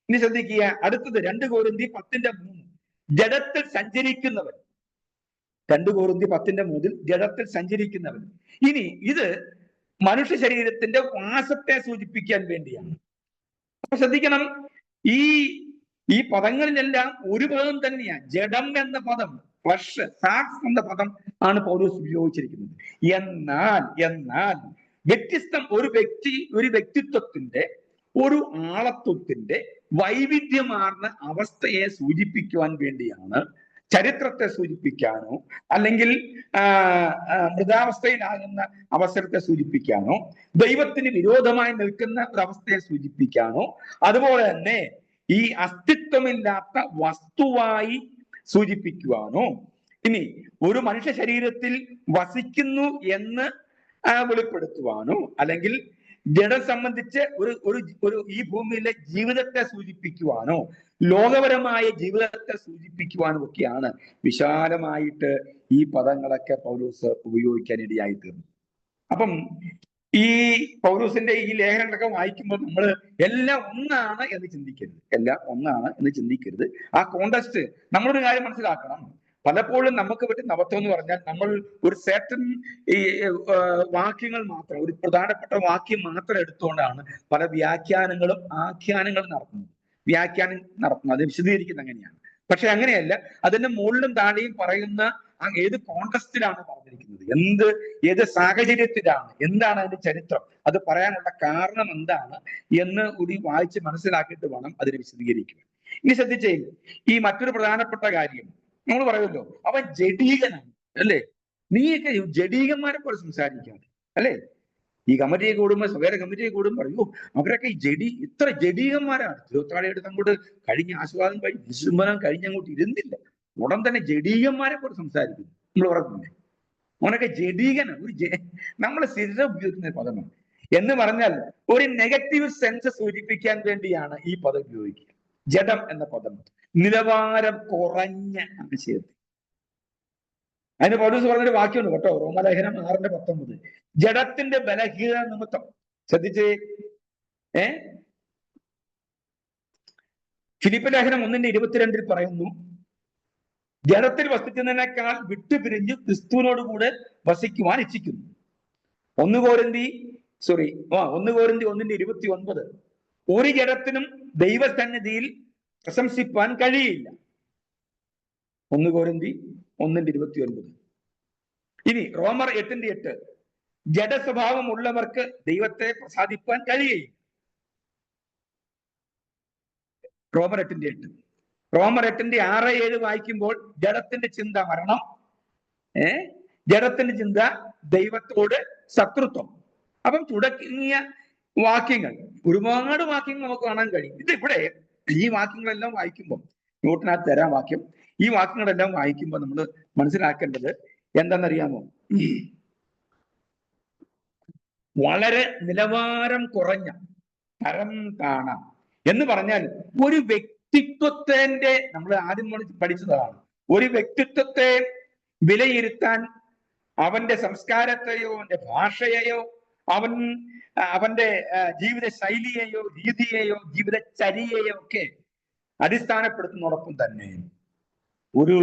ഇനി ശ്രദ്ധിക്കുക, അടുത്തത് 2 കൊരിന്തി 10:3 ജഡത്തിൽ സഞ്ചരിക്കുന്നവൻ. 2 കൊരിന്തി 10:3 ജഡത്തിൽ സഞ്ചരിക്കുന്നവൻ. ഇനി ഇത് മനുഷ്യ ശരീരത്തിന്റെ വാസത്തെ സൂചിപ്പിക്കാൻ വേണ്ടിയാണ്. അപ്പൊ ശ്രദ്ധിക്കണം, ഈ പദങ്ങളിലെല്ലാം ഒരു പദം തന്നെയാണ്. ജഡം എന്ന പദം, ഫ്ലഷ്, സാക്സ് എന്ന പദം ആണ് പൗലോസ് ഉപയോഗിച്ചിരിക്കുന്നത്. എന്നാൽ വ്യത്യസ്തം ഒരു വ്യക്തിത്വത്തിന്റെ, ഒരു ആളത്വത്തിന്റെ വൈവിധ്യമാർന്ന അവസ്ഥയെ സൂചിപ്പിക്കുവാൻ വേണ്ടിയാണ്, ചരിത്രത്തെ സൂചിപ്പിക്കാനോ അല്ലെങ്കിൽ മൃതാവസ്ഥയിലാകുന്ന അവസരത്തെ സൂചിപ്പിക്കാനോ, ദൈവത്തിന് വിരോധമായി നിൽക്കുന്ന ഒരവസ്ഥയെ സൂചിപ്പിക്കാനോ, അതുപോലെ തന്നെ ഈ അസ്തിത്വമില്ലാത്ത വസ്തുവായി സൂചിപ്പിക്കുവാനോ, ഇനി ഒരു മനുഷ്യ ശരീരത്തിൽ വസിക്കുന്നു എന്ന് വെളിപ്പെടുത്തുവാനോ, അല്ലെങ്കിൽ ജഡം സംബന്ധിച്ച് ഒരു ഈ ഭൂമിയിലെ ജീവിതത്തെ സൂചിപ്പിക്കുവാനോ, ലോകപരമായ ജീവിതത്തെ സൂചിപ്പിക്കുവാനും ഒക്കെയാണ് വിശാലമായിട്ട് ഈ പദങ്ങളൊക്കെ പൗലോസ് ഉപയോഗിക്കാൻ ഇടയായി തീർന്നു. അപ്പം ഈ പൗലോസിന്റെ ഈ ലേഖനങ്ങളൊക്കെ വായിക്കുമ്പോൾ നമ്മൾ എല്ലാം ഒന്നാണ് എന്ന് ചിന്തിക്കരുത്. ആ കോണ്ടസ്റ്റ് നമ്മളൊരു കാര്യം മനസ്സിലാക്കണം. പലപ്പോഴും നമുക്ക് പറ്റുന്ന അബദ്ധം എന്ന് പറഞ്ഞാൽ, നമ്മൾ ഒരു സെർട്ടൻ വാക്യങ്ങൾ മാത്രം, ഒരു പ്രധാനപ്പെട്ട വാക്യം മാത്രം എടുത്തുകൊണ്ടാണ് പല വ്യാഖ്യാനങ്ങളും ആഖ്യാനങ്ങളും നടത്തുന്നത്. അത് വിശദീകരിക്കുന്നത് അങ്ങനെയാണ്. പക്ഷെ അങ്ങനെയല്ല. അതിന്റെ മുകളിലും താഴെയും പറയുന്ന ഏത് കോണ്ടസ്റ്റിലാണ് പറഞ്ഞിരിക്കുന്നത്, ഏത് സാഹചര്യത്തിലാണ്, എന്താണ് അതിന്റെ ചരിത്രം, അത് പറയാനുള്ള കാരണം എന്താണ് എന്ന് കൂടി വായിച്ച് മനസ്സിലാക്കിയിട്ട് വേണം അതിനെ വിശദീകരിക്കുക. ഇനി ശ്രദ്ധിച്ചേ, ഈ മറ്റൊരു പ്രധാനപ്പെട്ട കാര്യം നമ്മൾ പറയുമല്ലോ, അവൻ ജഡീകനാണ് അല്ലേ? നീയൊക്കെ ജഡീകന്മാരെ പോലെ സംസാരിക്കാതെ അല്ലേ? ഈ കമ്മിറ്റിയെ കൂടുമ്പോൾ, വേറെ കമ്മിറ്റിയെ കൂടുമ്പോൾ പറയൂ അവരൊക്കെ ഇത്ര ജഡീകന്മാരാണ്. തിരുവത്താഴെടുത്ത് അങ്ങോട്ട് കഴിഞ്ഞ ആസ്വാദം കഴിഞ്ഞങ്ങോട്ട് ഇരുന്നില്ല, ഉടൻ തന്നെ ജഡീകന്മാരെ പോലെ സംസാരിക്കുന്നു. നമ്മൾ പറഞ്ഞില്ലേ, അവനൊക്കെ ജഡീകനാണ്. നമ്മൾ സ്ഥിരം ഉപയോഗിക്കുന്ന പദമാണ്. എന്ന് പറഞ്ഞാൽ ഒരു നെഗറ്റീവ് സെൻസ് സൂചിപ്പിക്കാൻ വേണ്ടിയാണ് ഈ പദം ഉപയോഗിക്കുക. ജഡം എന്ന പദം നിലവാരം കുറഞ്ഞ ആശയത്തിൽ. അതിന് പൗലോസ് പറഞ്ഞൊരു വാക്യമുണ്ട് കേട്ടോ, റോമാലേഖനം 6:19 ജഡത്തിന്റെ ബലഹീനത നിമിത്തം. ശ്രദ്ധിച്ചേ, ഫിലിപ്പ് ലേഖനം 1:22 പറയുന്നു, ജഡത്തിൽ വസിക്കുന്നതിനേക്കാൾ വിട്ടുപിരിഞ്ഞ് ക്രിസ്തുവിനോട് കൂടെ വസിക്കുവാൻ ഇച്ഛിക്കുന്നു. 1 കൊരിന്തി 1:29. ഒരു ജഡത്തിനും ദൈവസന്നിധിയിൽ പ്രശംസിപ്പാൻ കഴിയില്ല. 1 കൊരിന്തി 1:29. ഇനി റോമർ 8:8. ജഡസ്വഭാവം ഉള്ളവർക്ക് ദൈവത്തെ പ്രസാദിപ്പാൻ കഴിയില്ല. റോമർ 8:8. റോമർ 8:6-7 വായിക്കുമ്പോൾ ജഡത്തിന്റെ ചിന്ത മരണം, ജഡത്തിന്റെ ചിന്ത ദൈവത്തോട് ശത്രുത്വം. അപ്പം തുടങ്ങിയ വാക്യങ്ങൾ, ഒരുപാട് വാക്യങ്ങൾ നമുക്ക് കാണാൻ കഴിയും. ഇതിവിടെ ഈ വാക്യങ്ങളെല്ലാം വായിക്കുമ്പോൾ, നോട്ടിനകത്ത് തരാം വാക്യം, ഈ വാക്യങ്ങളെല്ലാം വായിക്കുമ്പോൾ നമ്മൾ മനസ്സിലാക്കേണ്ടത് എന്താണെന്നറിയാമോ? വളരെ നിലവാരം കുറഞ്ഞ, തരം താണ എന്ന് പറഞ്ഞാൽ ഒരു വ്യക്തിത്വത്തിന്റെ, നമ്മൾ ആദ്യം പഠിച്ചതാണ്, ഒരു വ്യക്തിത്വത്തെ വിലയിരുത്താൻ അവന്റെ സംസ്കാരത്തെയോ അവന്റെ ഭാഷയെയോ അവന്റെ ജീവിത ശൈലിയെയോ രീതിയെയോ ജീവിതചര്യയെയോ ഒക്കെ അടിസ്ഥാനപ്പെടുത്തുന്നതോടൊപ്പം തന്നെ ഒരു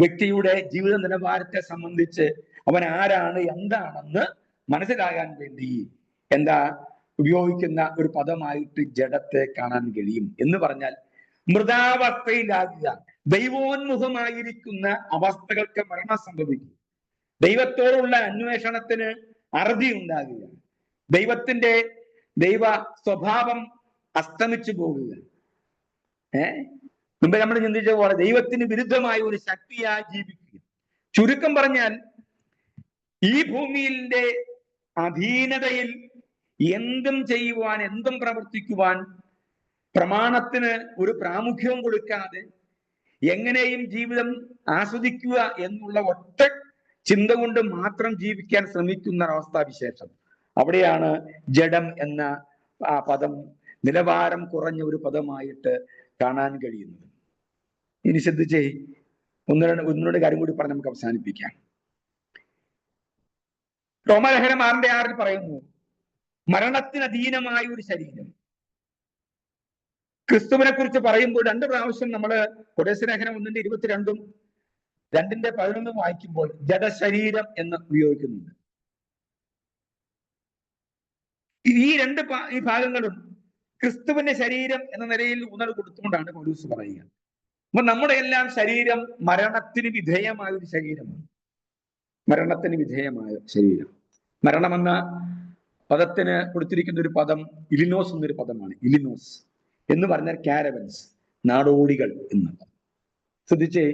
വ്യക്തിയുടെ ജീവിത നിലവാരത്തെ സംബന്ധിച്ച് അവൻ ആരാണ് എന്താണെന്ന് മനസ്സിലാകാൻ വേണ്ടി ഉപയോഗിക്കുന്ന ഒരു പദമായിട്ട് ജഡത്തെ കാണാൻ കഴിയും. എന്ന് പറഞ്ഞാൽ മൃതാവസ്ഥയിലാകുക, ദൈവോന്മുഖമായിരിക്കുന്ന അവസ്ഥകൾക്ക് മരണം സംഭവിക്കും, ദൈവത്തോടുള്ള അന്വേഷണത്തിന് അറുതി ഉണ്ടാകുക, ദൈവ സ്വഭാവം അസ്തമിച്ചു പോകുക. മുമ്പ് നമ്മൾ ചിന്തിച്ച പോലെ ദൈവത്തിന് വിരുദ്ധമായ ഒരു ശക്തിയായി ജീവിക്കുക. ചുരുക്കം പറഞ്ഞാൽ ഈ ഭൂമിയിലെ അധീനതയിൽ എന്തും ചെയ്യുവാൻ, എന്തും പ്രവർത്തിക്കുവാൻ പ്രമാണത്തിന് ഒരു പ്രാമുഖ്യവും കൊടുക്കാതെ എങ്ങനെയും ജീവിതം ആസ്വദിക്കുക എന്നുള്ള ഒറ്റ ചിന്ത കൊണ്ട് മാത്രം ജീവിക്കാൻ ശ്രമിക്കുന്ന അവസ്ഥാവിശേഷം, അവിടെയാണ് ജഡം എന്ന ആ പദം നിലവാരം കുറഞ്ഞ ഒരു പദമായിട്ട് കാണാൻ കഴിയുന്നത്. ഇനി ശ്രദ്ധിച്ചേ, ഒന്നുകൂടെ കാര്യം കൂടി പറഞ്ഞ് നമുക്ക് അവസാനിപ്പിക്കാം. റോമാലേഖനം 6:6 പറയുന്നു, മരണത്തിന് അധീനമായ ഒരു ശരീരം. ക്രിസ്തുവിനെ കുറിച്ച് പറയുമ്പോൾ 2 പ്രാവശ്യം നമ്മൾ കൊലോസ്യലേഖനം 1:22 2:11 വായിക്കുമ്പോൾ ജഡശരീരം എന്ന് ഉപയോഗിക്കുന്നുണ്ട്. ഈ ഭാഗങ്ങളും ക്രിസ്തുവിന്റെ ശരീരം എന്ന നിലയിൽ ഊന്നൽ കൊടുത്തുകൊണ്ടാണ് പൗലോസ് പറയുക. അപ്പൊ നമ്മുടെ എല്ലാം ശരീരം മരണത്തിന് വിധേയമായ ഒരു ശരീരമാണ്. മരണത്തിന് വിധേയമായ ശരീരം. മരണമെന്ന പദത്തിന് കൊടുത്തിരിക്കുന്ന ഒരു പദം ഇലിനോസ് എന്നൊരു പദമാണ്. ഇലിനോസ് എന്ന് പറഞ്ഞാൽ കാരവൻസ്, നാടോടികൾ എന്നത്. ശ്രദ്ധിച്ചേ,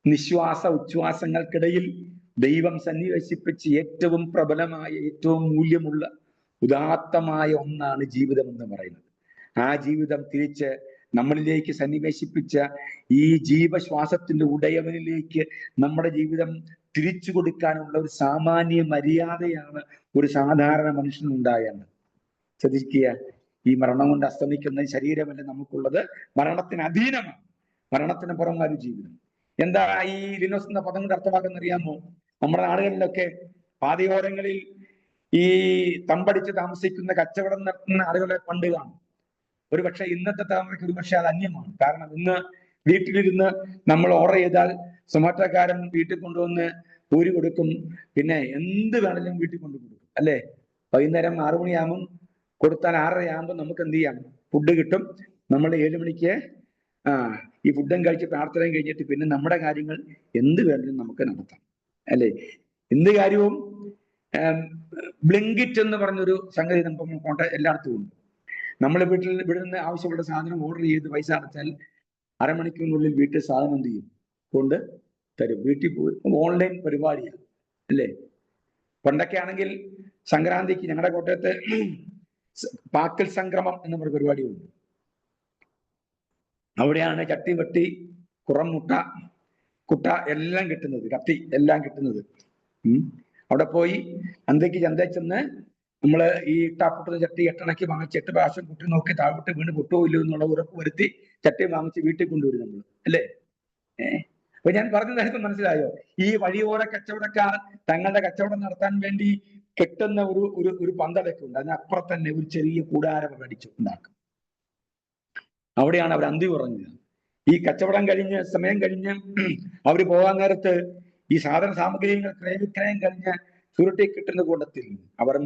നിശ്വാസ ഉച്ഛ്വാസങ്ങൾക്കിടയിൽ ദൈവം സന്നിവേശിപ്പിച്ച് ഏറ്റവും പ്രബലമായ, ഏറ്റവും മൂല്യമുള്ള, ഉദാത്തമായ ഒന്നാണ് ജീവിതം എന്ന് പറയുന്നത്. ആ ജീവിതം തിരിച്ച് നമ്മളിലേക്ക് സന്നിവേശിപ്പിച്ച ഈ ജീവശ്വാസത്തിന്റെ ഉടയവനിലേക്ക് നമ്മുടെ ജീവിതം തിരിച്ചു കൊടുക്കാനുള്ള ഒരു സാമാന്യ മര്യാദയാണ് ഒരു സാധാരണ മനുഷ്യനുണ്ടാകേണ്ടത്. ശ്രദ്ധിക്കുക, ഈ മരണം കൊണ്ട് അസ്തമിക്കുന്ന ശരീരമല്ല നമുക്കുള്ളത്, മരണത്തിന് അധീനമാണ്, മരണത്തിന് പുറമായ ഒരു ജീവിതം. എന്താ ഈ ലിനോസ് എന്ന പദം കൊണ്ട് അർത്ഥമാക്കുന്ന അറിയാമോ? നമ്മുടെ നാടുകളിലൊക്കെ പാതയോരങ്ങളിൽ ഈ തമ്പടിച്ച് താമസിക്കുന്ന, കച്ചവടം നടത്തുന്ന ആളുകളെ പണ്ട് കാണും. ഒരു പക്ഷെ ഇന്നത്തെ തലമുറയ്ക്ക് ഒരു പക്ഷെ അത് അന്യമാണ്. കാരണം ഇന്ന് വീട്ടിലിരുന്ന് നമ്മൾ ഓർഡർ ചെയ്താൽ സൊമാറ്റോക്കാരൻ വീട്ടിൽ കൊണ്ടുവന്ന് പൂരി കൊടുക്കും, പിന്നെ എന്ത് വേണമെങ്കിലും വീട്ടിൽ കൊണ്ടു കൊടുക്കും, അല്ലേ? വൈകുന്നേരം 6 മണിയാകുമ്പം കൊടുത്താൽ 6:30 ആകുമ്പോൾ നമുക്ക് എന്ത് ചെയ്യാം? ഫുഡ് കിട്ടും. നമ്മൾ 7 മണിക്ക് ഈ ഫുഡും കഴിച്ച് പ്രാർത്ഥനയും കഴിഞ്ഞിട്ട് പിന്നെ നമ്മുടെ കാര്യങ്ങൾ എന്ത് വേണമെങ്കിലും നമുക്ക് നടത്താം, അല്ലേ? എന്ത് കാര്യവും ബ്ലിങ്കിറ്റ് എന്ന് പറഞ്ഞൊരു സംഗതി നമുക്ക് എല്ലായിടത്തും ഉണ്ട്. നമ്മൾ ഇവിടെ നിന്ന് ആവശ്യമുള്ള സാധനം ഓർഡർ ചെയ്ത് പൈസ അടച്ചാൽ അരമണിക്കൂറിനുള്ളിൽ വീട്ടിൽ സാധനം എന്ത് ചെയ്യും? കൊണ്ട് തരും. വീട്ടിൽ പോയി ഓൺലൈൻ പരിപാടിയാണ്, അല്ലേ? പണ്ടൊക്കെ ആണെങ്കിൽ സംക്രാന്തിക്ക് ഞങ്ങളുടെ കോട്ടയത്ത് പാക്കൽ സംക്രമം എന്ന ഒരു പരിപാടിയുണ്ട്. അവിടെയാണ് ചട്ടി വെട്ടി കുറം മുട്ട കുട്ട എല്ലാം കിട്ടുന്നത്, കത്തി എല്ലാം കിട്ടുന്നത്. അവിടെ പോയി അന്തേക്ക് ചന്തയിൽ ചെന്ന് നമ്മള് ഈ ഇട്ടാപ്പൊട്ടുന്ന ചട്ടി 8 അണക്കി വാങ്ങിച്ച് 8 പ്രാവശ്യം കുട്ടി നോക്കി താഴോട്ട് വീണ് പൊട്ടുമില്ലോ എന്നുള്ള ഉറപ്പ് വരുത്തി ചട്ടി വാങ്ങിച്ച് വീട്ടിൽ കൊണ്ടുവരും നമ്മൾ, അല്ലേ? അപ്പൊ ഞാൻ പറഞ്ഞതായിട്ട് മനസ്സിലായോ? ഈ വഴിയോര കച്ചവടക്കാർ തങ്ങളുടെ കച്ചവടം നടത്താൻ വേണ്ടി കെട്ടുന്ന ഒരു പന്തലൊക്കെ ഉണ്ട്. അതിനപ്പുറത്ത് തന്നെ ഒരു ചെറിയ കൂടാരം അടിച്ച് ഉണ്ടാക്കും. അവിടെയാണ് അവർ അന്തി ഉറങ്ങുക. ഈ കച്ചവടം കഴിഞ്ഞ് സമയം കഴിഞ്ഞ് അവര് പോകാൻ നേരത്ത് ഈ സാധന സാമഗ്രികൾ ക്രയവിക്രയം കഴിഞ്ഞ് ചുരുട്ടി കിട്ടുന്ന കൂട്ടത്തിൽ അവർ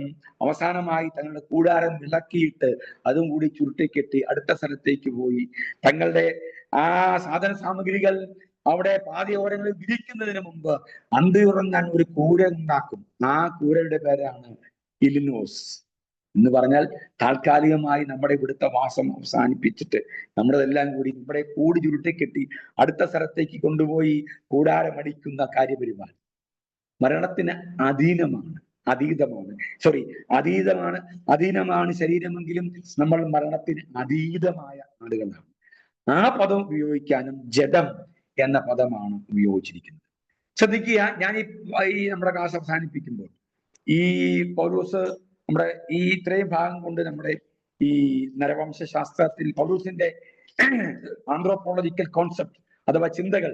അവസാനമായി തങ്ങളുടെ കൂടാരം വിളക്കിയിട്ട് അതും കൂടി ചുരുട്ടി കെട്ടി അടുത്ത സ്ഥലത്തേക്ക് പോയി തങ്ങളുടെ ആ സാധന സാമഗ്രികൾ അവിടെ പാതയോരങ്ങളിൽ വിരിക്കുന്നതിന് മുമ്പ് അന്തിയുറങ്ങാൻ ഒരു കൂര ഉണ്ടാക്കും. ആ കൂരയുടെ പേരാണ് ഇലിനോസ് എന്ന് പറഞ്ഞാൽ താൽക്കാലികമായി നമ്മുടെ ഇവിടുത്തെ വാസം അവസാനിപ്പിച്ചിട്ട് നമ്മളതെല്ലാം കൂടി ഇവിടെ കൂടി ചുരുട്ടിക്കെട്ടി അടുത്ത സ്ഥലത്തേക്ക് കൊണ്ടുപോയി കൂടാരമടിക്കുന്ന കാര്യപരിപാടി മരണത്തിന് അധീനമാണ് ശരീരമെങ്കിലും നമ്മൾ മരണത്തിന് അതീതമായ ആളുകളാണ്. ആ പദം ഉപയോഗിക്കാനും ജഡം എന്ന പദമാണ് ഉപയോഗിച്ചിരിക്കുന്നത്. ശ്രദ്ധിക്കുക, ഞാൻ ഈ നമ്മുടെ ക്ലാസ് അവസാനിപ്പിക്കുമ്പോൾ ഈ പൗലോസ് നമ്മുടെ ഈ ഇത്രയും ഭാഗം കൊണ്ട് നമ്മുടെ ഈ നരവംശ ശാസ്ത്രത്തിൽ പൗലോസിന്റെ ആന്ത്രോപോളജിക്കൽ കോൺസെപ്റ്റ് അഥവാ ചിന്തകൾ,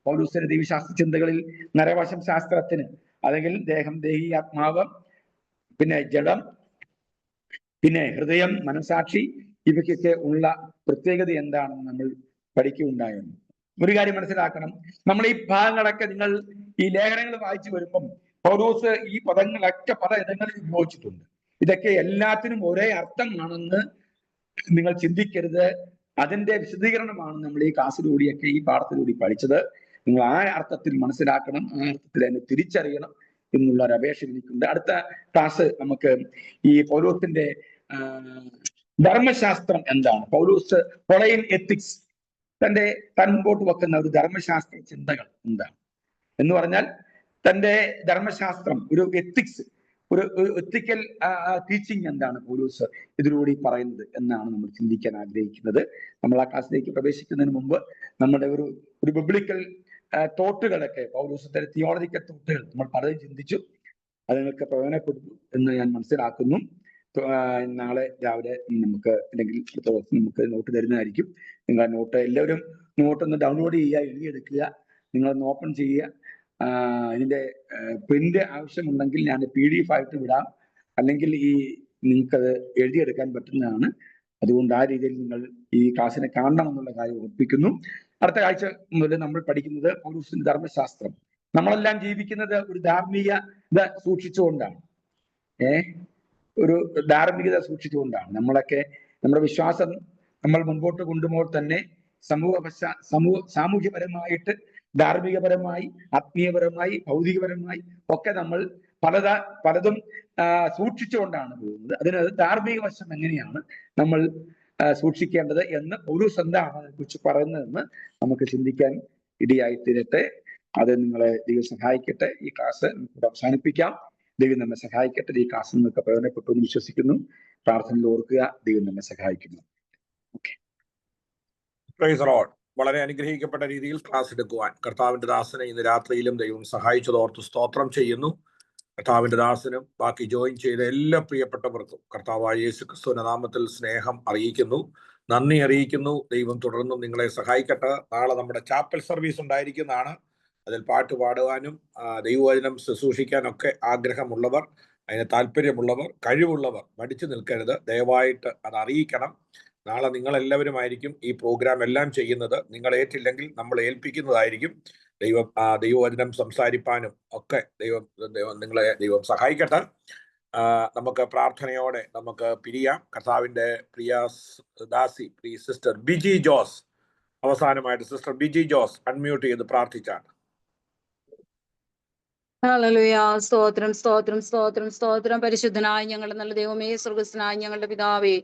പൗലോസിന്റെ ദൈവശാസ്ത്ര ചിന്തകളിൽ നരവംശ ശാസ്ത്രത്തിന് അല്ലെങ്കിൽ ദേഹം, ദേഹി, ആത്മാവ്, പിന്നെ ജഡം, പിന്നെ ഹൃദയം, മനസാക്ഷി, ഇവയ്ക്കൊക്കെ ഉള്ള പ്രത്യേകത എന്താണെന്ന് നമ്മൾ പഠിക്കുകയുണ്ടായിരുന്നു. ഒരു കാര്യം മനസ്സിലാക്കണം, നമ്മൾ ഈ ഭാഗങ്ങളൊക്കെ നിങ്ങൾ ഈ ലേഖനങ്ങൾ വായിച്ചു വരുമ്പം പൗലോസ് ഈ പദങ്ങളൊക്കെ പല ഇടങ്ങളിൽ ഉപയോഗിച്ചിട്ടുണ്ട്. ഇതൊക്കെ എല്ലാത്തിനും ഒരേ അർത്ഥമാണെന്ന് നിങ്ങൾ ചിന്തിക്കരുത്. അതിന്റെ വിശദീകരണമാണ് നമ്മൾ ഈ ക്ലാസ്സിലൂടെയൊക്കെ ഈ പാഠത്തിലൂടെ പഠിച്ചത്. നിങ്ങൾ ആ അർത്ഥത്തിൽ മനസ്സിലാക്കണം, ആ അർത്ഥത്തിൽ അതിനെ തിരിച്ചറിയണം എന്നുള്ള ഒരു അപേക്ഷ എനിക്കുണ്ട്. അടുത്ത ക്ലാസ് നമുക്ക് ഈ പൗലോസിന്റെ ധർമ്മശാസ്ത്രം എന്താണ്, പൗലോസ് പൊളൈൻ എത്തിക്സ് താൻ മുമ്പോട്ട് വെക്കുന്ന ഒരു ധർമ്മശാസ്ത്ര ചിന്തകൾ എന്താണ് എന്ന് പറഞ്ഞാൽ തന്റെ ധർമ്മശാസ്ത്രം, ഒരു എത്തിക്സ്, ഒരു എത്തിക്കൽ ടീച്ചിങ് എന്താണ് പൗലോസ് ഇതിലൂടെ പറയുന്നത് എന്നാണ് നമ്മൾ ചിന്തിക്കാൻ ആഗ്രഹിക്കുന്നത്. നമ്മൾ ആ ക്ലാസ്സിലേക്ക് പ്രവേശിക്കുന്നതിന് മുമ്പ് നമ്മുടെ ഒരു ബിബ്ലിക്കൽ തോട്ടുകളൊക്കെ, പൗലോസത്തെ തിയോളജിക്കൽ തോട്ടുകൾ നമ്മൾ പലതും ചിന്തിച്ചു. അത് നിങ്ങൾക്ക് പ്രയോജനപ്പെടുന്നു എന്ന് ഞാൻ മനസ്സിലാക്കുന്നു. നാളെ രാവിലെ നമുക്ക് അല്ലെങ്കിൽ അടുത്ത ദിവസം നമുക്ക് നോട്ട് തരുന്നതായിരിക്കും. നിങ്ങൾ നോട്ട് എല്ലാവരും നോട്ടൊന്ന് ഡൗൺലോഡ് ചെയ്യുക, എഴുതിയെടുക്കുക, നിങ്ങളൊന്ന് ഓപ്പൺ ചെയ്യുക. ഇതിന്റെ പ്രിന്റ് ആവശ്യമുണ്ടെങ്കിൽ ഞാൻ PDF ആയിട്ട് വിടാം, അല്ലെങ്കിൽ നിങ്ങൾക്കത് എഴുതിയെടുക്കാൻ പറ്റുന്നതാണ്. അതുകൊണ്ട് ആ രീതിയിൽ നിങ്ങൾ ഈ ക്ലാസ്സിനെ കാണണമെന്നുള്ള കാര്യം ഉറപ്പിക്കുന്നു. അടുത്ത ആഴ്ച മുതൽ നമ്മൾ പഠിക്കുന്നത് പൗലോസിന്റെ ധർമ്മശാസ്ത്രം. നമ്മളെല്ലാം ജീവിക്കുന്നത് ഒരു ധാർമ്മികത സൂക്ഷിച്ചുകൊണ്ടാണ്, ഒരു ധാർമ്മികത സൂക്ഷിച്ചുകൊണ്ടാണ്. നമ്മളൊക്കെ നമ്മുടെ വിശ്വാസം നമ്മൾ മുൻപോട്ട് കൊണ്ടുപോകുമ്പോൾ തന്നെ സാമൂഹ്യപരമായിട്ട്, ധാർമ്മികപരമായി, ആത്മീയപരമായി, ഭൗതികപരമായി ഒക്കെ നമ്മൾ പലതും സൂക്ഷിച്ചുകൊണ്ടാണ് പോകുന്നത്. അതിനകത്ത് ധാർമ്മിക വശം എങ്ങനെയാണ് നമ്മൾ സൂക്ഷിക്കേണ്ടത് എന്ന് പൗലോസ് എന്താണ് അതിനെക്കുറിച്ച് പറയുന്നതെന്ന് നമുക്ക് ചിന്തിക്കാൻ ഇടയായി തീരട്ടെ. അത് നിങ്ങളെ ദൈവം സഹായിക്കട്ടെ. ഈ ക്ലാസ് നമുക്ക് അവസാനിപ്പിക്കാം. ദൈവം നമ്മെ സഹായിക്കട്ടെ. ഈ ക്ലാസ് നിങ്ങൾക്ക് പ്രയോജനപ്പെട്ടു എന്ന് വിശ്വസിക്കുന്നു. പ്രാർത്ഥനയിൽ ഓർക്കുക. ദൈവം നമ്മെ സഹായിക്കുന്നു. Okay, price the Lord. വളരെ അനുഗ്രഹിക്കപ്പെട്ട രീതിയിൽ ക്ലാസ് എടുക്കുവാൻ കർത്താവിന്റെ ദാസനെ ഇന്ന് രാത്രിയിലും ദൈവം സഹായിച്ചതോർത്ത് സ്തോത്രം ചെയ്യുന്നു. കർത്താവിന്റെ ദാസനും ബാക്കി ജോയിൻ ചെയ്ത എല്ലാ പ്രിയപ്പെട്ടവർക്കും കർത്താവായ യേശു ക്രിസ്തുവിന്റെ നാമത്തിൽ സ്നേഹം അറിയിക്കുന്നു, നന്ദി അറിയിക്കുന്നു. ദൈവം തുടർന്നും നിങ്ങളെ സഹായിക്കട്ടെ. നാളെ നമ്മുടെ ചാപ്പൽ സർവീസ് ഉണ്ടായിരിക്കുന്നതാണ്. അതിൽ പാട്ട് പാടുവാനും ദൈവവചനം ശുശ്രൂഷിക്കാനൊക്കെ ആഗ്രഹമുള്ളവർ, അതിന് താല്പര്യമുള്ളവർ, കഴിവുള്ളവർ മടിച്ചു നിൽക്കരുത്. ദയവായിട്ട് അത് അറിയിക്കണം. നാളെ നിങ്ങളെല്ലാവരുമായിരിക്കും ഈ പ്രോഗ്രാം എല്ലാം ചെയ്യുന്നത്. നിങ്ങൾ ഏറ്റില്ലെങ്കിൽ നമ്മൾ ഏൽപ്പിക്കുന്നതായിരിക്കും. ദൈവവചനം സംസാരിപ്പാനും ഒക്കെ ദൈവം സഹായിക്കട്ടെ. നമുക്ക് പ്രാർത്ഥനയോടെ നമുക്ക് പിരിയാം. കർത്താവിന്റെ പ്രിയ ദാസി, പ്രിയ സിസ്റ്റർ ബിജി ജോസ്, അവസാനമായിട്ട് സിസ്റ്റർ ബിജി ജോസ് അൺമ്യൂട്ട് ചെയ്ത് പ്രാർത്ഥിച്ചാണ്. ഹല്ലേലൂയ. സ്തോത്രം, സ്തോത്രം, സ്തോത്രം, സ്തോത്രം. പരിശുദ്ധനായ ഞങ്ങളുടെ നല്ല ദൈവമേ, സ്വർഗ്ഗസ്ഥനായ ഞങ്ങളുടെ പിതാവേ,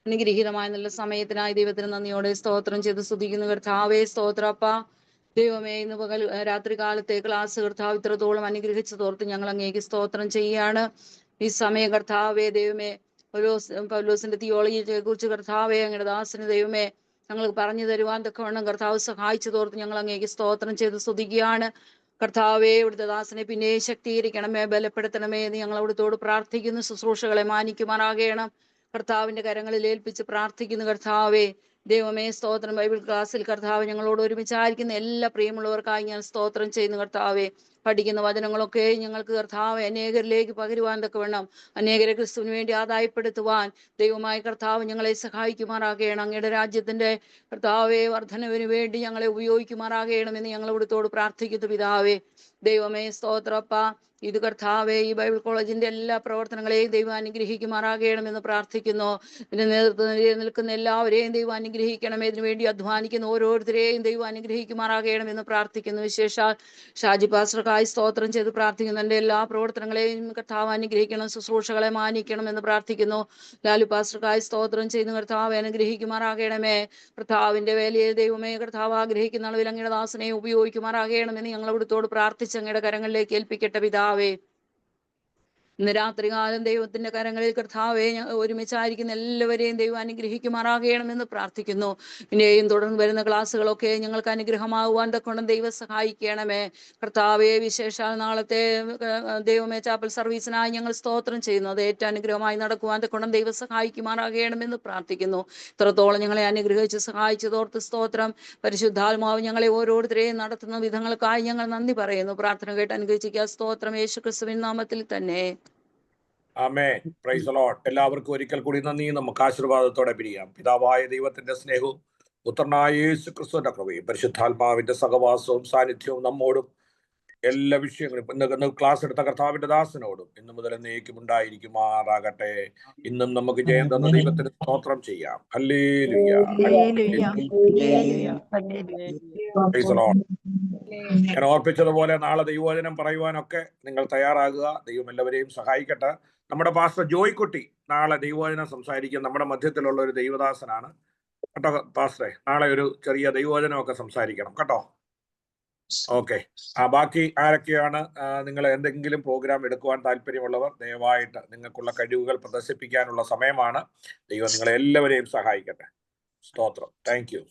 അനുഗ്രഹീതമായ നല്ല സമയത്തിനായി ദൈവത്തിന് നന്ദിയോടെ സ്തോത്രം ചെയ്ത് സ്തുതിക്കുന്നു. കർത്താവേ, സ്തോത്രപ്പ ദൈവമേ, ഇന്ന് പകൽ രാത്രി കാലത്തെ ക്ലാസ് കർത്താവ് ഇത്രത്തോളം അനുഗ്രഹിച്ചതോർത്ത് ഞങ്ങൾ അങ്ങേക്ക് സ്തോത്രം ചെയ്യാണ്. ഈ സമയം കർത്താവേ ദൈവമേ, പൗലോസിന്റെ തിയോളജിയെ കുറിച്ച് കർത്താവേ അങ്ങയുടെ ദാസന് ദൈവമേ ഞങ്ങൾക്ക് പറഞ്ഞു തരുവാൻ തക്കവണ്ണം കർത്താവ് സഹായിച്ചതോർത്ത് ഞങ്ങൾ അങ്ങേക്ക് സ്തോത്രം ചെയ്ത് സ്തുതിക്കുകയാണ്. കർത്താവേ, ഇവിടുത്തെ ദാസനെ പിന്നെ ശക്തീകരിക്കണമേ, ബലപ്പെടുത്തണമേ എന്ന് ഞങ്ങൾ അവിടുത്തോട് പ്രാർത്ഥിക്കുന്നു. ശുശ്രൂഷകളെ മാനിക്കുമാറാകണം. കർത്താവിന്റെ കരങ്ങളിൽ ഏൽപ്പിച്ച് പ്രാർത്ഥിക്കുന്നു. കർത്താവേ ദൈവമേ, സ്തോത്രം. ബൈബിൾ ക്ലാസ്സിൽ കർത്താവ് ഞങ്ങളോട് ഒരുമിച്ചായിരിക്കുന്ന എല്ലാ പ്രിയമുള്ളവർക്കായി ഞാൻ സ്തോത്രം ചെയ്യുന്നു. കർത്താവേ, പഠിക്കുന്ന വചനങ്ങളൊക്കെ ഞങ്ങൾക്ക് കർത്താവ് അനേകരിലേക്ക് പകരുവാൻ തക്കവണ്ണം അനേകരെ ക്രിസ്തുവിന് വേണ്ടി ആദായപ്പെടുത്തുവാൻ ദൈവമായ കർത്താവ് ഞങ്ങളെ സഹായിക്കുമാറാകണം. അങ്ങയുടെ രാജ്യത്തിന്റെ കർത്താവെ വർധനവിന് വേണ്ടി ഞങ്ങളെ ഉപയോഗിക്കുമാറാകണമെന്ന് ഞങ്ങൾ ഇവിടുത്തോട് പ്രാർത്ഥിക്കുന്നു പിതാവേ. ദൈവമേ സ്തോത്രപ്പ. ഇത് കർത്താവെ ഈ ബൈബിൾ കോളേജിന്റെ എല്ലാ പ്രവർത്തനങ്ങളെയും ദൈവം അനുഗ്രഹിക്കുമാറാകണമെന്ന് പ്രാർത്ഥിക്കുന്നു. ഇതിന്റെ നേതൃത്വത്തിൽ നിൽക്കുന്ന എല്ലാവരെയും ദൈവം അനുഗ്രഹിക്കണമേ. ഇതിനു വേണ്ടി അധ്വാനിക്കുന്ന ഓരോരുത്തരെയും ദൈവം അനുഗ്രഹിക്കുമാറാകണമെന്ന് പ്രാർത്ഥിക്കുന്നു. വിശേഷാൽ ഷാജി പാസ്റ്റർക്കായി സ്തോത്രം ചെയ്ത് പ്രാർത്ഥിക്കുന്നു. എൻ്റെ എല്ലാ പ്രവർത്തനങ്ങളെയും കർത്താവ് അനുഗ്രഹിക്കണം, ശുശ്രൂഷകളെ മാനിക്കണമെന്ന് പ്രാർത്ഥിക്കുന്നു. ലാലു പാസ്റ്റർക്കായി സ്തോത്രം ചെയ്ത് കർത്താവ് അനുഗ്രഹിക്കുമാറാകണമേ. കർത്താവിന്റെ വേലയെ ദൈവമേ കർത്താവ് ആഗ്രഹിക്കുന്ന അളവിൽ അങ്ങയുടെ ദാസനെ ഉപയോഗിക്കുമാറാകണമെന്ന് ഞങ്ങൾ ഇവിടുത്തോട് പ്രാർത്ഥിച്ച് അങ്ങയുടെ കരങ്ങളിലേക്ക് ഏൽപ്പിക്കട്ടെ പിതാവേ. ഇന്ന് രാത്രികാലം ദൈവത്തിന്റെ കരങ്ങളിൽ കർത്താവെ ഒരുമിച്ചായിരിക്കുന്ന എല്ലാവരെയും ദൈവം അനുഗ്രഹിക്കുമാറാകണമെന്ന് പ്രാർത്ഥിക്കുന്നു. പിന്നെയും തുടർന്ന് വരുന്ന ക്ലാസ്സുകളൊക്കെ ഞങ്ങൾക്ക് അനുഗ്രഹമാകുവാൻ തക്കൊണ്ട് ദൈവം സഹായിക്കണമേ. കർത്താവെ വിശേഷാൽ നാളത്തെ ദൈവമേ ചാപ്പൽ സർവീസിനായി ഞങ്ങൾ സ്തോത്രം ചെയ്യുന്നു. അത് ഏറ്റവും അനുഗ്രഹമായി നടക്കുവാൻ തക്കൊണ്ട് ദൈവം സഹായിക്കുമാറാകണമെന്ന് പ്രാർത്ഥിക്കുന്നു. ഇത്രത്തോളം ഞങ്ങളെ അനുഗ്രഹിച്ച് സഹായിച്ചതോർത്ത് സ്തോത്രം. പരിശുദ്ധാത്മാവ് ഞങ്ങളെ ഓരോരുത്തരെയും നടത്തുന്ന വിധങ്ങൾക്കായി ഞങ്ങൾ നന്ദി പറയുന്നു. പ്രാർത്ഥന കേട്ട് അനുഗ്രഹിക്കുക. സ്തോത്രം യേശു ക്രിസ്തുവിൻ നാമത്തിൽ തന്നെ. ആമേൻ. Praise the Lord. എല്ലാവർക്കും ഒരിക്കൽ കൂടി നന്ദി. നമുക്ക് ആശീർവാദത്തോടെ പിരിയാം. പിതാവായ ദൈവത്തിന്റെ സ്നേഹവും പുത്രനായ യേശു ക്രിസ്തുവിന്റെ കൃപയും പരിശുദ്ധാത്മാവിന്റെ സഹവാസവും സാന്നിധ്യവും നമ്മോടും എല്ലാ വിഷയങ്ങളും ഇന്ന് ക്ലാസ് എടുത്ത കർത്താവിന്റെ ദാസനോടും ഇന്നു മുതൽ എന്നേക്കും ഉണ്ടായിരിക്കുമാറാകട്ടെ. ഇന്നും നമുക്ക് ജയം തന്ന ദൈവത്തിന് സ്തോത്രം ചെയ്യാം. ഹല്ലേലൂയ. Price the Lord. ഞാൻ ഓർപ്പിച്ചതുപോലെ നാളെ ദൈവവചനം പറയുവാനൊക്കെ നിങ്ങൾ തയ്യാറാകുക. ദൈവം എല്ലാവരെയും സഹായിക്കട്ടെ. നമ്മുടെ പാസ്റ്റർ ജോയ്ക്കുട്ടി നാളെ ദൈവവചനം സംസാരിക്കും. നമ്മുടെ മധ്യത്തിലുള്ള ഒരു ദൈവദാസനാണ് കേട്ടോ പാസ്റ്ററെ. നാളെ ഒരു ചെറിയ ദൈവവചനമൊക്കെ സംസാരിക്കണം കേട്ടോ. ഓക്കെ. ബാക്കി ആരൊക്കെയാണ് നിങ്ങൾ എന്തെങ്കിലും പ്രോഗ്രാം എടുക്കുവാൻ താല്പര്യമുള്ളവർ ദയവായിട്ട് നിങ്ങൾക്കുള്ള കഴിവുകൾ പ്രദർശിപ്പിക്കാനുള്ള സമയമാണ്. ദൈവം നിങ്ങളെ എല്ലാവരെയും സഹായിക്കട്ടെ. സ്തോത്രം. Thank you.